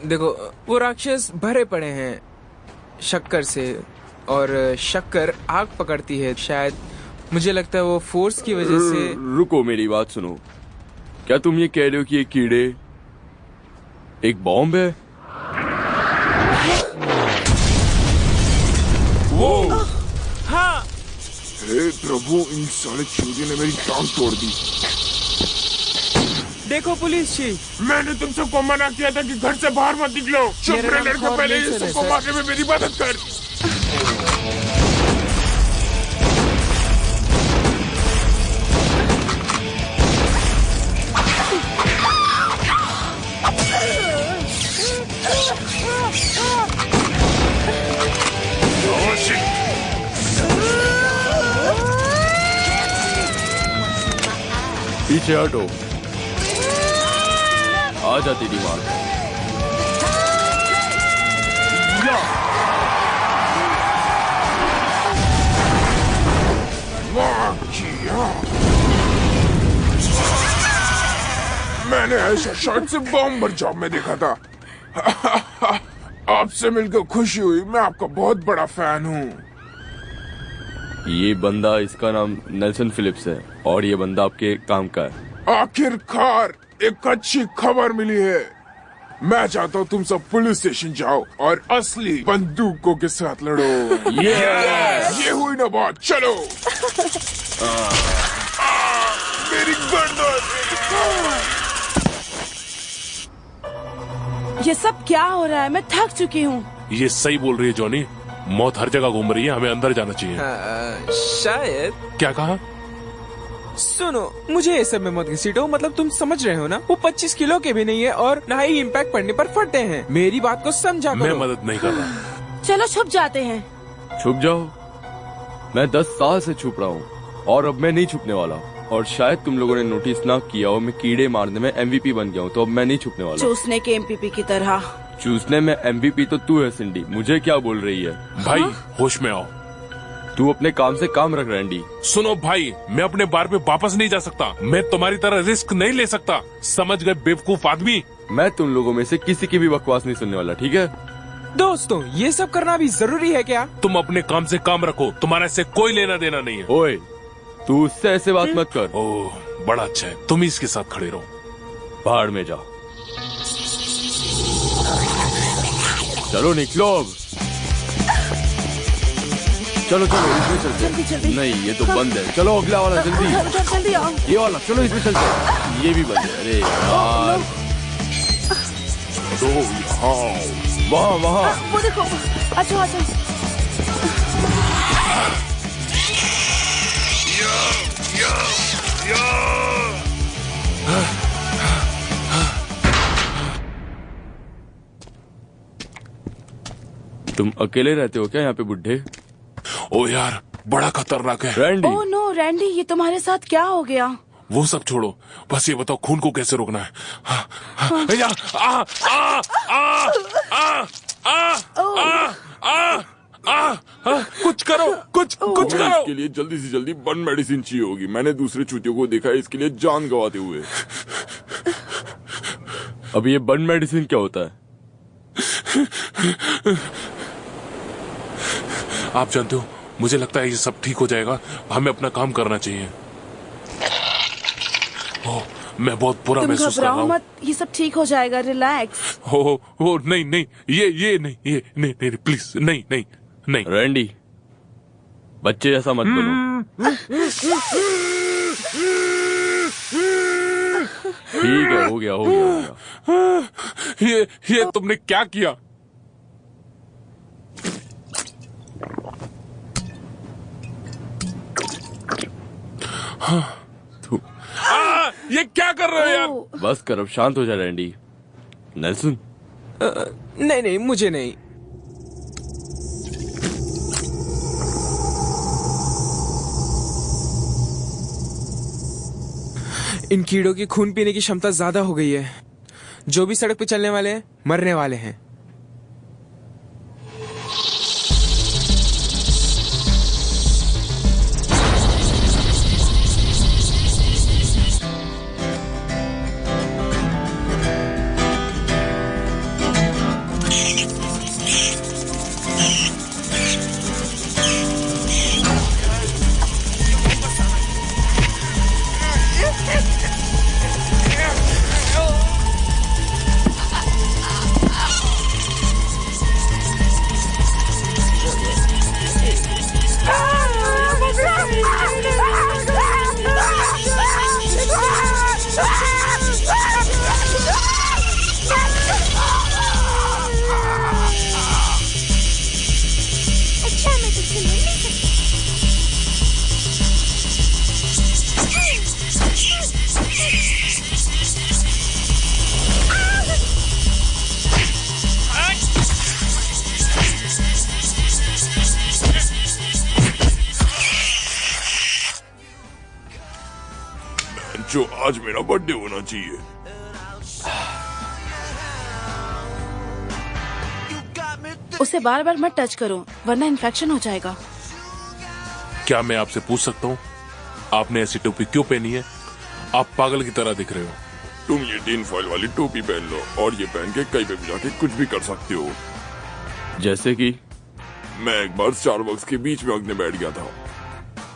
देखो वो राक्षस भरे पड़े हैं शक्कर से, और शक्कर आग पकड़ती है। शायद मुझे लगता है वो फोर्स की वजह से। रुको, मेरी बात सुनो। क्या तुम ये कह रहे हो कि ये कीड़े एक बॉम्ब है? वो हाँ। हे प्रभु, इन साले चूजे ने मेरी टांग तोड़ दी। देखो पुलिस चीफ, मैंने तुम सबको मना किया था कि घर से बाहर मत निकलो। चुप रहे लड़के, पहले इन सबको मारने में मेरी मदद कर। पीछे हटो, आ जा तेरी माँ। मैंने ऐसा शॉट से बॉम्बर जॉब में देखा था। आपसे मिलकर खुशी हुई, मैं आपका बहुत बड़ा फैन हूँ। ये बंदा, इसका नाम नेल्सन फिलिप्स है, और ये बंदा आपके काम का है। आखिरकार एक अच्छी खबर मिली है। मैं चाहता हूँ तुम सब पुलिस स्टेशन जाओ और असली बंदूकों के साथ लड़ो। ये हुई ना बात, चलो। मेरी गर्दन। ये सब क्या हो रहा है? मैं थक चुकी हूँ। ये सही बोल रही है जॉनी, मौत हर जगह घूम रही है, हमें अंदर जाना चाहिए। शायद। क्या कहा? सुनो, मुझे ये सब में मत घसीटो। मतलब तुम समझ रहे हो ना, वो 25 किलो के भी नहीं है और ना ही इम्पैक्ट पड़ने पर फटते हैं। मेरी बात को समझा करो। मैं मदद नहीं कर रहा। चलो छुप जाते हैं। छुप जाओ? मैं 10 साल से छुप रहा हूँ और अब मैं नहीं छुपने वाला। और शायद तुम लोगों ने नोटिस ना किया हो, मैं कीड़े मारने में MVP बन गया हूँ, तो अब मैं नहीं छुपने वाला। चूसने के MVP की तरह। चूसने में MVP तो तू है सिंडी, मुझे क्या बोल रही है? भाई होश में आओ। तू अपने काम से काम रख रैंडी। सुनो भाई, मैं अपने बार पे वापस नहीं जा सकता। मैं तुम्हारी तरह रिस्क नहीं ले सकता, समझ गए बेवकूफ आदमी? मैं तुम लोगों में से किसी की भी बकवास नहीं सुनने वाला, ठीक है? दोस्तों, ये सब करना भी जरूरी है क्या? तुम अपने काम से काम रखो, तुम्हारा इससे कोई लेना देना नहीं है। ओए, तू उससे ऐसे बात मत कर। ओह, बड़ा अच्छा है, तुम ही इसके साथ खड़े रहो। बाहर में जाओ। चलो निकलो अब। चलो चलो, इसमें चलते हैं। जल्दी। नहीं, ये तो बंद है। चलो अगला वाला जल्दी। जल्दी आओ। ये वाला, चलो इसमें चलते हैं। ये भी बंद है। अरे यार, वहाँ वो देखो। अच्छा। तुम अकेले रहते हो क्या यहाँ पे बुड्ढे? ओ यार, बड़ा खतरनाक है। रैंडी। ओह नो रैंडी, ये तुम्हारे साथ क्या हो गया? वो सब छोड़ो, बस ये बताओ खून को कैसे रोकना है? कुछ करो, कुछ करो। इसके लिए जल्दी से जल्दी बर्न मेडिसिन चाहिए होगी। मैंने दूसरे चूतियों को देखा है इसके लिए जान गंवाते हुए। अब ये बर्न मेडिसिन क्या होता है? आप जानते हो, मुझे लगता है ये सब ठीक हो जाएगा। हमें अपना काम करना चाहिए। ओह, मैं बहुत बुरा महसूस कर रहा हूँ। मत, ये सब ठीक हो जाएगा, रिलैक्स। हो नहीं, ये नहीं, प्लीज नहीं। रैंडी, बच्चे जैसा मत बनो। ठीक है, हो गया। ये तुमने क्या किया? ये क्या कर रहे हो यार? बस कर, अब शांत हो जा रैंडी। नेल्सन। नहीं, मुझे नहीं। इन कीड़ों की खून पीने की क्षमता ज्यादा हो गई है। जो भी सड़क पे चलने वाले हैं मरने वाले हैं। जो आज मेरा बर्थडे होना चाहिए। उसे बार बार मत टच करो वरना इन्फेक्शन हो जाएगा। क्या मैं आपसे पूछ सकता हूँ आपने ऐसी टोपी क्यों पहनी है? आप पागल की तरह दिख रहे हो। तुम ये टिन फॉइल वाली टोपी पहन लो और ये पहन के कहीं पे भी जाके कुछ भी कर सकते हो। जैसे कि मैं एक बार स्टारबक्स के बीच में अगने बैठ गया था।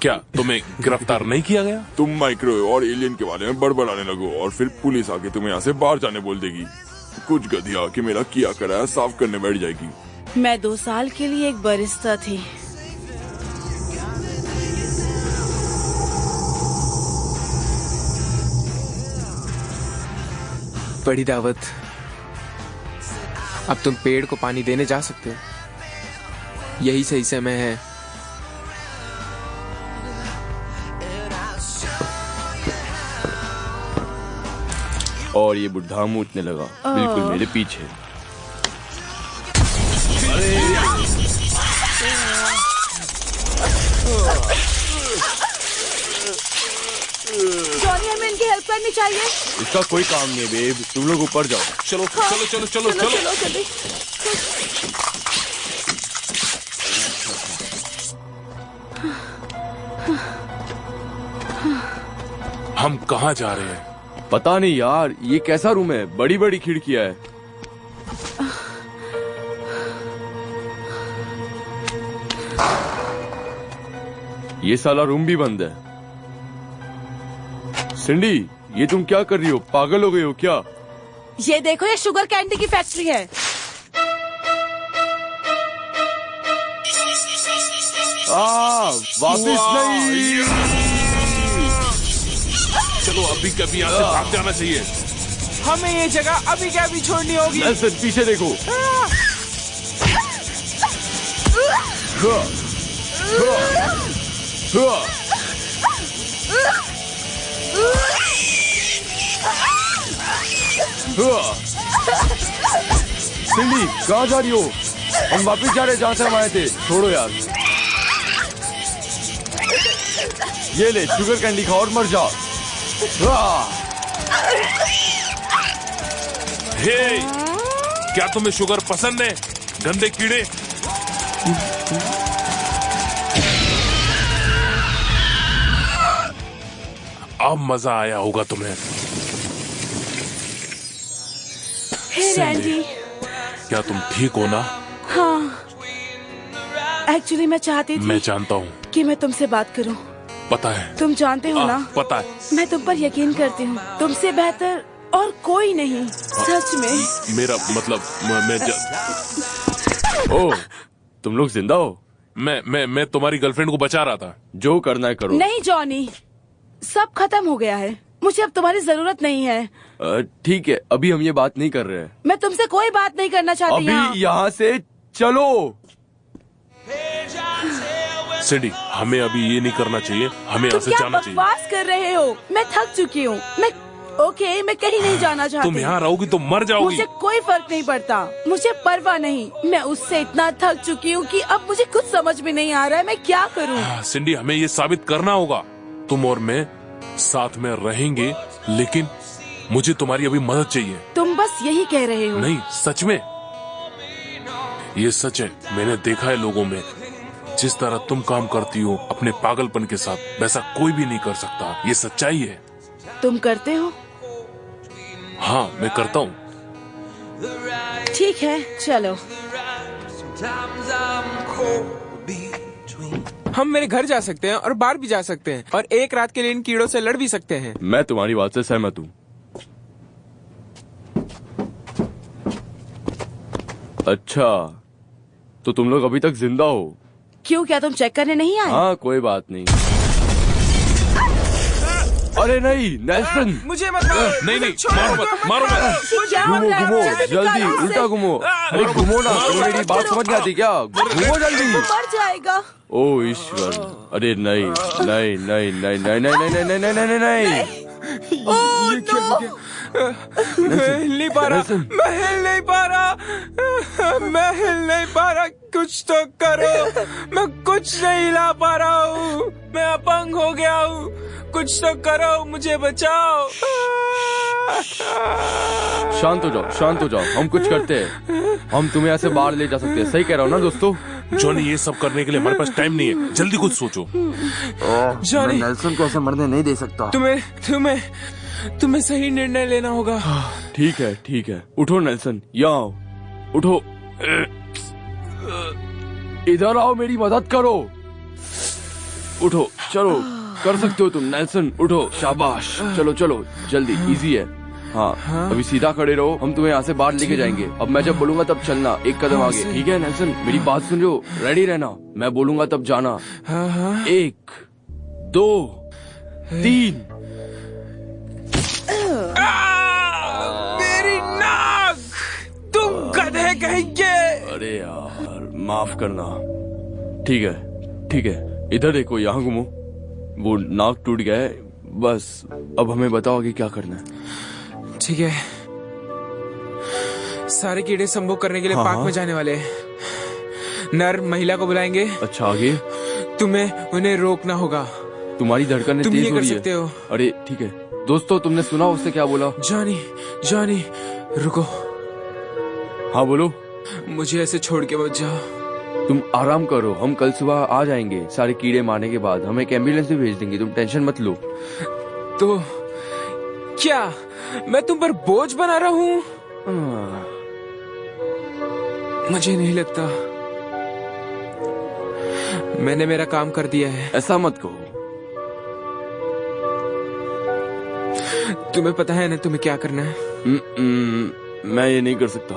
क्या तुम्हें गिरफ्तार नहीं किया गया? तुम माइक्रोवेव और एलियन के बारे में बड़बड़ाने लगो और फिर पुलिस आके तुम्हें यहाँ से बाहर जाने बोल देगी। कुछ गधिया आके मेरा किया कराया साफ करने बैठ जाएगी। मैं 2 साल के लिए एक बरिस्ता थी। बड़ी दावत। अब तुम पेड़ को पानी देने जा सकते हो। यही सही समय है। और ये बुढ़ा मूतने लगा बिल्कुल मेरे पीछे। जॉनी हमें इनकी हेल्प करनी चाहिए। इसका कोई काम नहीं है बेब, तुम लोग ऊपर जाओ। चलो चलो चलो चलो चलो जल्दी। हम कहाँ जा रहे हैं? पता नहीं यार, ये कैसा रूम है? बड़ी बड़ी खिड़कियां है। ये साला रूम भी बंद है। सिंडी, ये तुम क्या कर रही हो? पागल हो गई हो क्या? ये देखो, ये शुगर कैंडी की फैक्ट्री है। वापिस नहीं। चलो अभी कभी यहाँ से भाग जाना चाहिए। हमें ये जगह अभी क्या अभी छोड़नी होगी। नेल्सन, पीछे देखो। सिंडी, कहाँ जा रही हो? हम वापिस जा रहे जहाँ से हम आए थे। छोड़ो यार। ये ले शुगर कैंडी खा और मर जा। हे, क्या तुम्हें शुगर पसंद है? गंदे कीड़े। अब मजा आया होगा तुम्हें। हे रैंडी, क्या तुम ठीक हो ना? हाँ, एक्चुअली मैं चाहती थी। मैं जानता हूँ कि मैं तुमसे बात करूं। पता है। तुम जानते हो ना? पता है। मैं तुम पर यकीन करती हूँ। तुमसे बेहतर और कोई नहीं, सच में। मेरा मतलब ओह, तुम लोग जिंदा हो? मैं तुम्हारी गर्लफ्रेंड को बचा रहा था। जो करना है करो। नहीं जॉनी, सब खत्म हो गया है। मुझे अब तुम्हारी जरूरत नहीं है। ठीक है, अभी हम ये बात नहीं कर रहे हैं। मैं तुमसे कोई बात नहीं करना चाहती। अभी यहाँ से चलो। सिंडी, हमें अभी ये नहीं करना चाहिए। हमें यहाँ से जाना चाहिए। बकवास कर रहे हो? मैं थक चुकी हूँ। मैं कहीं नहीं जाना चाहती। तुम यहाँ रहोगी तो मर जाओगी। मुझे कोई फर्क नहीं पड़ता। मुझे परवाह नहीं। मैं उससे इतना थक चुकी हूँ कि अब मुझे कुछ समझ में नहीं आ रहा है मैं क्या करूँ। सिंडी, हमें ये साबित करना होगा। तुम और मैं साथ में रहेंगे, लेकिन मुझे तुम्हारी अभी मदद चाहिए। तुम बस यही कह रहे हो। नहीं, सच में, ये सच है। मैंने देखा है लोगों में, जिस तरह तुम काम करती हो अपने पागलपन के साथ, वैसा कोई भी नहीं कर सकता। ये सच्चाई है। तुम करते हो? हाँ, मैं करता हूँ। ठीक है, चलो। हम मेरे घर जा सकते हैं और बाहर भी जा सकते हैं और एक रात के लिए इन कीड़ों से लड़ भी सकते हैं। मैं तुम्हारी बात से सहमत हूँ। अच्छा, तो तुम लोग अभी तक जिंदा हो? क्यों, क्या तुम चेक करने नहीं आए? हाँ, कोई बात नहीं। अरे नहीं, नेल्सन! मुझे मत मारो। नहीं, मारो मत, मारो मत। घूमो, जल्दी, उल्टा घूमो। अरे घूमो ना, मेरी बात समझ नहीं आती क्या? घूमो जल्दी। मर जाएगा। ओ ईश्वर, अरे नहीं, नहीं, नहीं, नहीं, नहीं, नहीं, नहीं, नहीं, नहीं, नहीं, नहीं। ये क्या हो गया? मैं हिल नहीं पा रहा, मैं हिल नहीं पा रहा, मैं हिल नहीं पा रहा। कुछ तो करो, मैं कुछ नहीं हिला पा रहा हूँ, मैं अपंग हो गया हूँ। कुछ तो करो, मुझे बचाओ। शांत हो जाओ, शांत हो जाओ, हम कुछ करते हैं। हम तुम्हें ऐसे बाहर ले जा सकते हैं। सही कह रहा हूँ ना दोस्तों? जॉनी, ये सब करने के लिए हमारे पास टाइम नहीं है। जल्दी कुछ सोचो। जॉनी, नेल्सन को ऐसे मरने नहीं दे सकता। तुम्हें सही निर्णय लेना होगा। ठीक है, ठीक है। उठो नेल्सन, यहाँ आओ। उठो, इधर आओ, मेरी मदद करो। उठो, चलो, कर सकते हो तुम नेल्सन। उठो, शाबाश। चलो चलो, जल्दी, इजी है। हाँ, अभी सीधा खड़े रहो, हम तुम्हें यहाँ से बाहर लेके जाएंगे। अब मैं जब बोलूंगा तब चलना, एक कदम आगे। ठीक है नेल्सन, मेरी बात सुनो, रेडी रहना। मैं बोलूंगा तब जाना। 1, 2, 3। मेरी नाक! तुम गधे कहेंगे। अरे यार, माफ करना। ठीक है, ठीक है, इधर देखो, यहाँ घूमो। वो नाक टूट गया है, बस अब हमें बताओ कि क्या करना है। ठीक है, सारे कीड़े संभोग करने के लिए पार्क में जाने वाले हैं। नर महिला को बुलाएंगे। अच्छा, आगे? तुम्हें उन्हें रोकना होगा। तुम्हारी धड़कन तुम तेज ये हो कर रही है। सकते हो। अरे ठीक है दोस्तों, तुमने सुना उससे क्या बोला? जॉनी, जॉनी, रुको। हाँ बोलो। मुझे ऐसे छोड़ के मत जाओ। तुम आराम करो, हम कल सुबह आ जाएंगे। सारे कीड़े मारने के बाद हम एक एम्बुलेंस भी भेज देंगे, तुम टेंशन मत लो। तो क्या मैं तुम पर बोझ बना रहा हूँ? मुझे नहीं लगता। मैंने मेरा काम कर दिया है। ऐसा मत कहो। तुम्हें पता है ना तुम्हें क्या करना है? मैं ये नहीं कर सकता।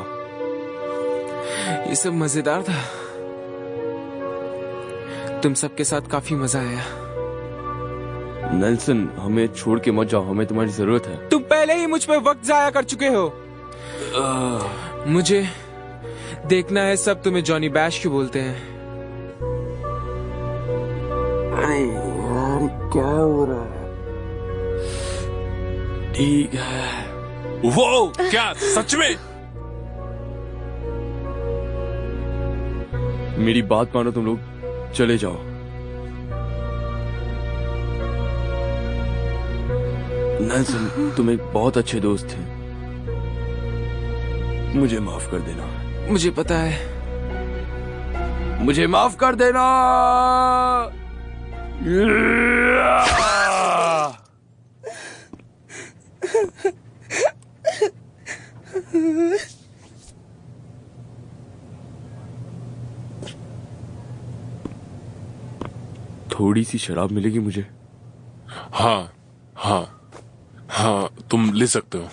ये सब मजेदार था। तुम सबके साथ काफी मजा आया। नेल्सन, हमें छोड़ के मत जाओ, हमें तुम्हारी जरूरत है। तुम पहले ही मुझ पे वक्त जाया कर चुके हो। मुझे देखना है सब तुम्हें जॉनी बैश क्यों बोलते हैं। अरे यार, क्या हो रहा है? ठीक है। वो क्या सच में? मेरी बात मानो, तुम लोग चले जाओ। नेल्सन, तुम एक बहुत अच्छे दोस्त थे, मुझे माफ कर देना। मुझे पता है। मुझे माफ कर देना। थोड़ी सी शराब मिलेगी मुझे? हाँ हाँ हाँ, तुम ले सकते हो।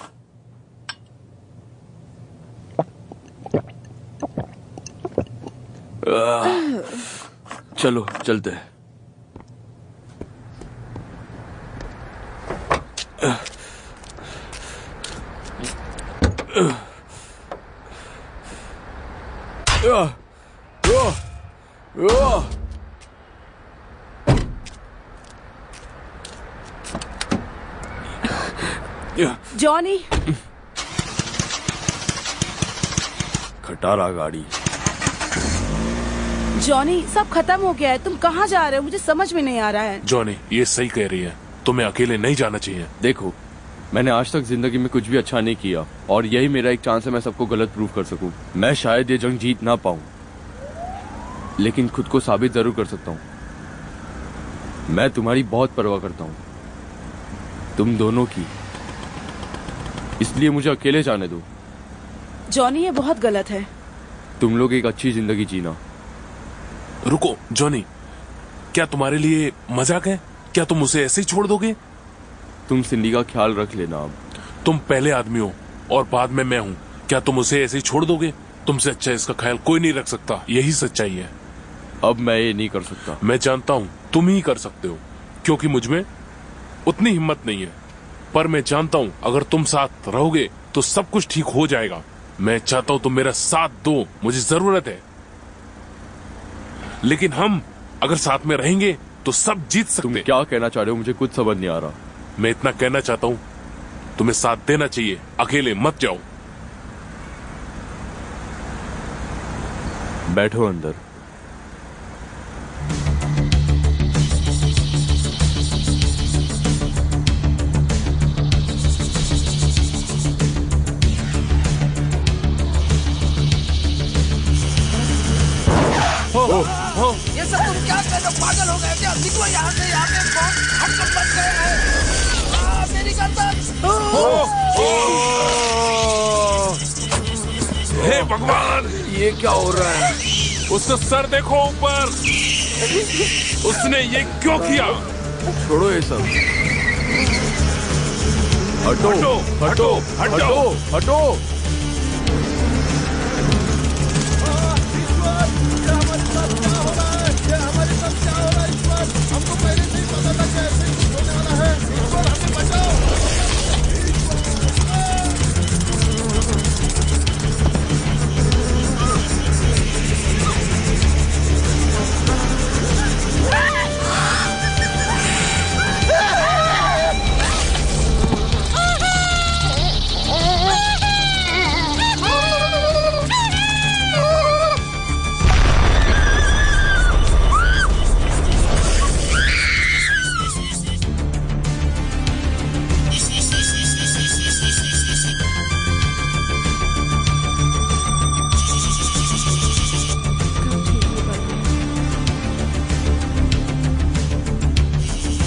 चलो चलते हैं। जॉनी, खटारा गाड़ी। जॉनी, सब खत्म हो गया है। तुम कहाँ जा रहे हो? मुझे समझ में नहीं आ रहा है। जॉनी, ये सही कह रही है। तुम्हें अकेले नहीं जाना चाहिए। देखो, मैंने आज तक जिंदगी में कुछ भी अच्छा नहीं किया और यही मेरा एक चांस है मैं सबको गलत प्रूव कर सकूं। मैं शायद ये जंग जीत ना पाऊं, लेकिन खुद को साबित जरूर कर सकता हूं। मैं तुम्हारी बहुत परवाह करता हूं, तुम दोनों की, इसलिए मुझे अकेले जाने दो। जॉनी, ये बहुत गलत है। तुम लोग एक अच्छी जिंदगी जीना। रुको जॉनी, क्या तुम्हारे लिए मजाक है? क्या तुम उसे ऐसे ही छोड़ दोगे? तुम सिंडी का ख्याल रख लेना। अब तुम पहले आदमी हो और बाद में मैं हूँ। क्या तुम उसे ऐसे ही छोड़ दोगे? तुमसे अच्छा इसका ख्याल कोई नहीं रख सकता, यही सच्चाई है। अब मैं ये नहीं कर सकता। मैं जानता हूँ तुम ही कर सकते हो, क्योंकि मुझमें उतनी हिम्मत नहीं है, पर मैं जानता हूँ अगर तुम साथ रहोगे तो सब कुछ ठीक हो जाएगा। मैं चाहता हूँ तुम मेरा साथ दो, मुझे जरूरत है। लेकिन हम अगर साथ में रहेंगे तो सब जीत सकते। तुम क्या कहना चाह रहे हो? मुझे कुछ समझ नहीं आ रहा। मैं इतना कहना चाहता हूँ, तुम्हें साथ देना चाहिए, अकेले मत जाओ। बैठो अंदर। ये सब तुम क्या कर रहे हो? पागल हो गए क्या? निकलो यहाँ से, यहाँ पे हम सब बच गए हैं। मेरी गर्दन। हे भगवान, ये क्या हो रहा है? उसका सर देखो ऊपर। उसने ये क्यों किया? छोड़ो ये सब। हटो हटो हटो हटो। हमको पहले से ही पता था कि ऐसे कुछ होने वाला है। ईश्वर हमें बचाओ।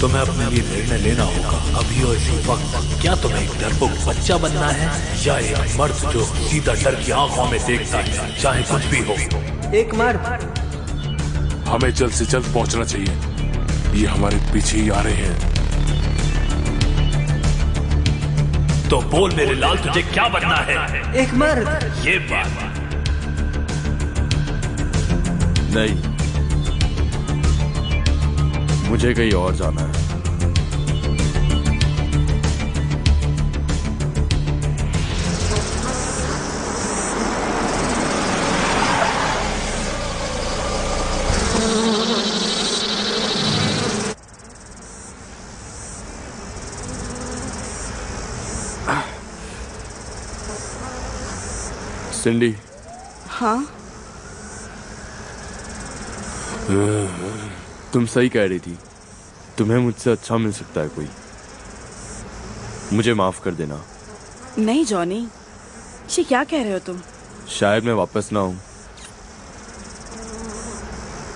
तुम्हें अपने लिए निर्णय लेना होगा अभी और इसी वक्त। क्या तुम्हें एक डरपोक बच्चा बनना है या एक मर्द जो सीधा डर की आंखों में देखता है, चाहे कुछ भी हो? एक मर्द। हमें जल्द से जल्द पहुंचना चाहिए, ये हमारे पीछे ही आ रहे हैं। तो बोल मेरे लाल, तुझे क्या बनना है? एक मर्द। ये बात नहीं, मुझे कहीं और जाना है। सिंडी। हाँ? तुम सही कह रही थी, तुम्हें मुझसे अच्छा मिल सकता है कोई। मुझे माफ कर देना। नहीं जॉनी, ये क्या कह रहे हो तुम? शायद मैं वापस ना हूं।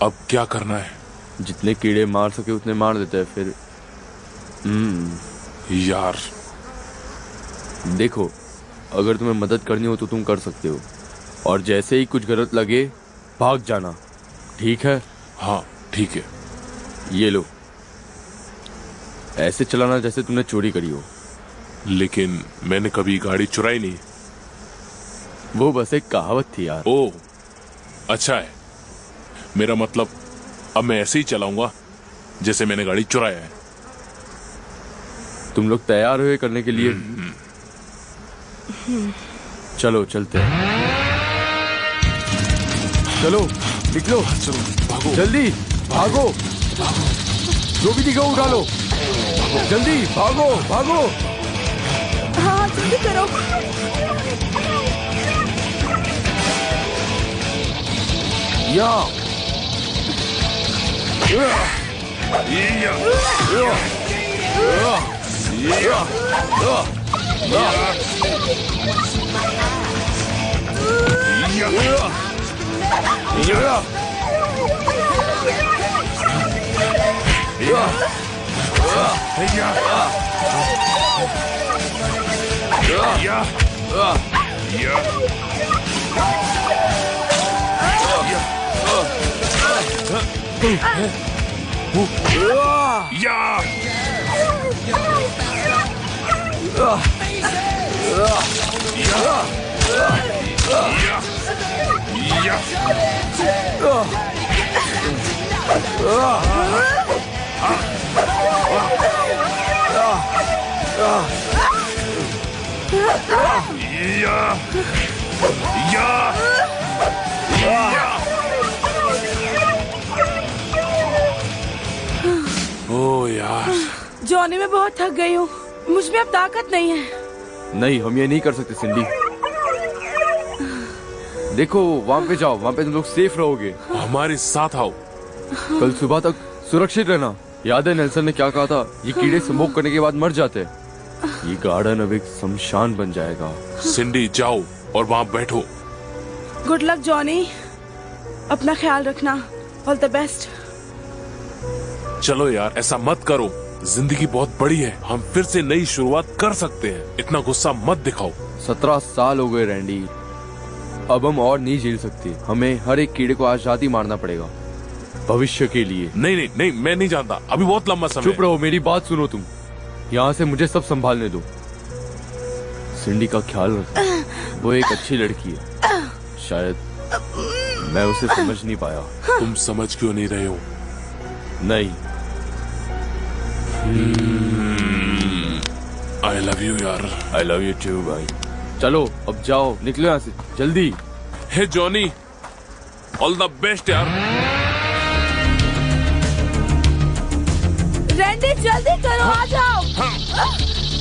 अब क्या करना है? जितने कीड़े मार सके उतने मार देते हैं फिर। यार देखो, अगर तुम्हें मदद करनी हो तो तुम कर सकते हो, और जैसे ही कुछ गलत लगे भाग जाना, ठीक है? हाँ ठीक है। ये लो, ऐसे चलाना जैसे तुमने चोरी करी हो। लेकिन मैंने कभी गाड़ी चुराई नहीं। वो बस एक कहावत थी यार। ओह अच्छा है, मेरा मतलब अब मैं ऐसे ही चलाऊंगा जैसे मैंने गाड़ी चुराया है। तुम लोग तैयार हुए करने के लिए? चलो चलते हैं। चलो निकलो, भागो जल्दी भागो, जो भी दिखा उठा लो, जल्दी भागो भागो। हाँ जल्दी करो। ओ यार, जॉनी मैं बहुत थक गई हूँ, मुझ में अब ताकत नहीं है। नहीं, हम ये नहीं कर सकते सिंडी। देखो वहाँ पे जाओ, वहाँ पे तुम लोग सेफ रहोगे। हमारे साथ आओ। कल सुबह तक सुरक्षित रहना। याद है नेल्सन ने क्या कहा था? ये कीड़े स्मोक करने के बाद मर जाते हैं। ये गार्डन अब एक शमशान बन जाएगा। सिंडी जाओ और वहाँ बैठो। गुड लक जॉनी, अपना ख्याल रखना। All the best. चलो यार, ऐसा मत करो। जिंदगी बहुत बड़ी है, हम फिर से नई शुरुआत कर सकते हैं। इतना गुस्सा मत दिखाओ। 17 साल हो गए रैंडी, अब हम और नहीं झेल सकते। हमें हर एक कीड़े को आज रात ही मारना पड़ेगा, भविष्य के लिए। नहीं नहीं नहीं, मैं नहीं जानता, अभी बहुत लंबा समय। चुप रहो, मेरी बात सुनो तुम। यहाँ से मुझे सब संभालने दो। सिंडी का ख्याल रखो, वो एक अच्छी लड़की है। शायद मैं उसे समझ नहीं पाया। तुम समझ क्यों नहीं रहे हो? नहीं। आई लव यू यार। आई लव यू टू भाई। चलो अब जाओ, निकलो यहाँ से जल्दी। हे जॉनी, ऑल द बेस्ट यार। रैंडी जल्दी करो, आ जाओ।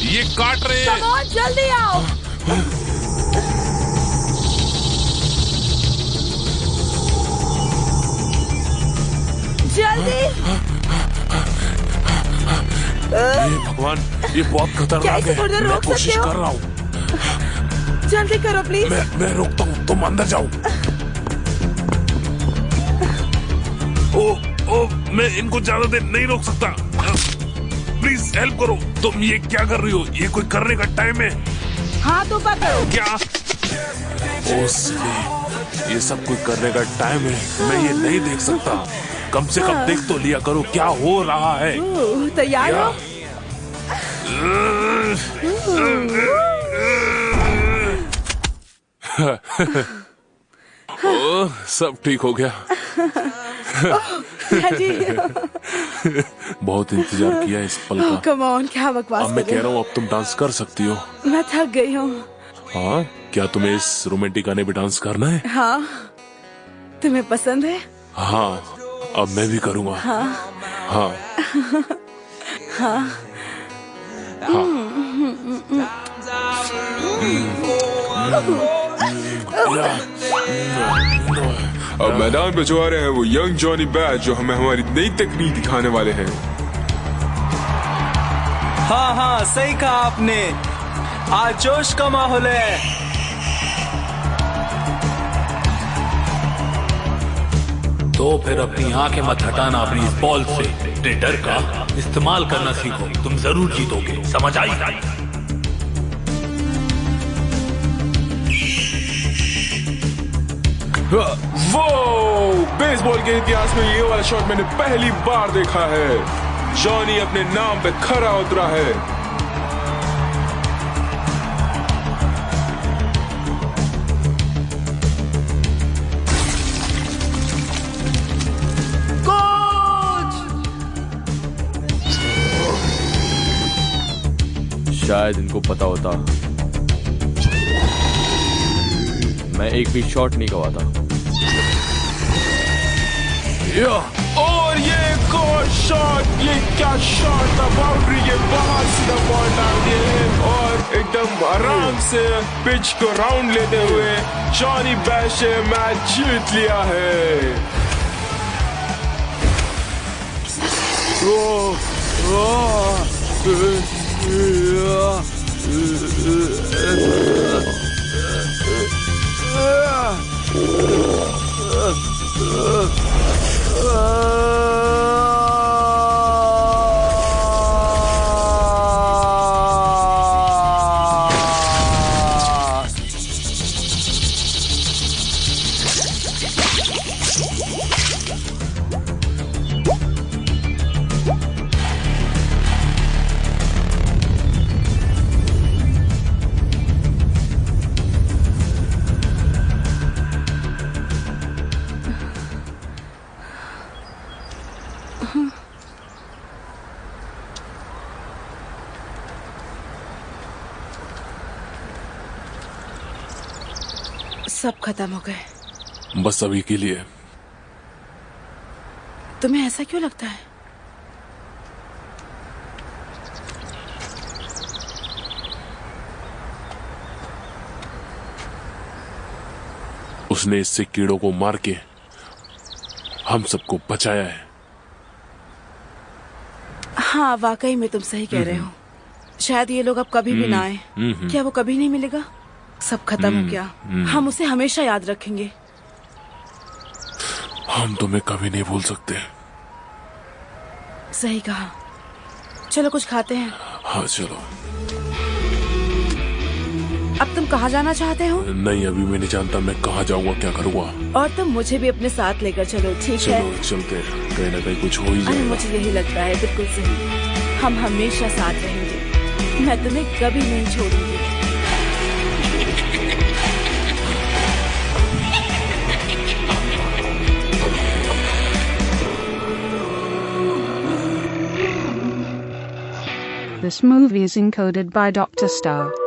ये काट रहे हैं। कम ऑन, जल्दी आओ। जल्दी। ये भगवान, ये बहुत खतरनाक है। मैं कोशिश कर रहा हूँ। जल्दी करो प्लीज। मैं रोकता हूँ, तुम अंदर जाओ। ओ, मैं इनको ज्यादा देर नहीं रोक सकता। प्लीज हेल्प करो। तुम ये क्या कर रही हो? ये कोई करने का टाइम है? हाँ तो पकड़ो। क्या? ये सब कुछ करने का टाइम है? मैं ये नहीं देख सकता। कम से कम देख तो लिया करो क्या हो रहा है। तैयार हो? सब ठीक हो गया। बहुत इंतजार किया इस पल का। कम ऑन, क्या बकवास। अब मैं कह रहा हूँ, अब तुम डांस कर सकती हो। मैं थक गई हूँ। हाँ, क्या तुम्हें इस रोमांटिक गाने पे डांस करना है? हाँ, तुम्हें पसंद है? हाँ, अब मैं भी करूँगा। हाँ हाँ हाँ। अब मैदान पे जो आ रहे हैं वो यंग जॉनी बैच, जो हमें हमारी नई तकनीक दिखाने वाले हैं। हाँ हाँ, सही कहा आपने। आज जोश का माहौल है। तो फिर अपनी आंखें मत हटाना अपनी इस बॉल से। अपने डर का इस्तेमाल करना सीखो, तुम जरूर जीतोगे। समझ आई? वो बेसबॉल के इतिहास में ये वाला शॉट मैंने पहली बार देखा है। जॉनी अपने नाम पे खरा उतरा है। शायद इनको पता होता मैं एक भी शॉट नहीं गवाता। और ये एक और शॉट, ये क्या शॉट था। बाउंड्री के बाहर सीधा बॉल डाल दिए और एकदम आराम से पिच को राउंड लेते हुए जॉनी बैश ने मैच जीत लिया है। सब खत्म हो गए। बस अभी के लिए। तुम्हें ऐसा क्यों लगता है? उसने इससे कीड़ों को मार के हम सबको बचाया है। हाँ, वाकई में तुम सही कह रहे हो। शायद ये लोग अब कभी भी ना आए। क्या वो कभी नहीं मिलेगा? सब खत्म हो गया। हम उसे हमेशा याद रखेंगे। हम तुम्हें कभी नहीं भूल सकते। सही कहा। चलो कुछ खाते हैं। हाँ चलो। अब तुम कहाँ जाना चाहते हो? नहीं, अभी मैं नहीं जानता मैं कहाँ जाऊँगा, क्या करूँगा। और तुम मुझे भी अपने साथ लेकर चलो, ठीक है? चलो चलते, कहीं ना कहीं कुछ हो ही अरे जाएगा। मुझे यही लगता है, बिल्कुल सही। हम हमेशा साथ रहेंगे। मैं तुम्हें कभी नहीं छोड़ूंगी। This movie is encoded by Dr. Star.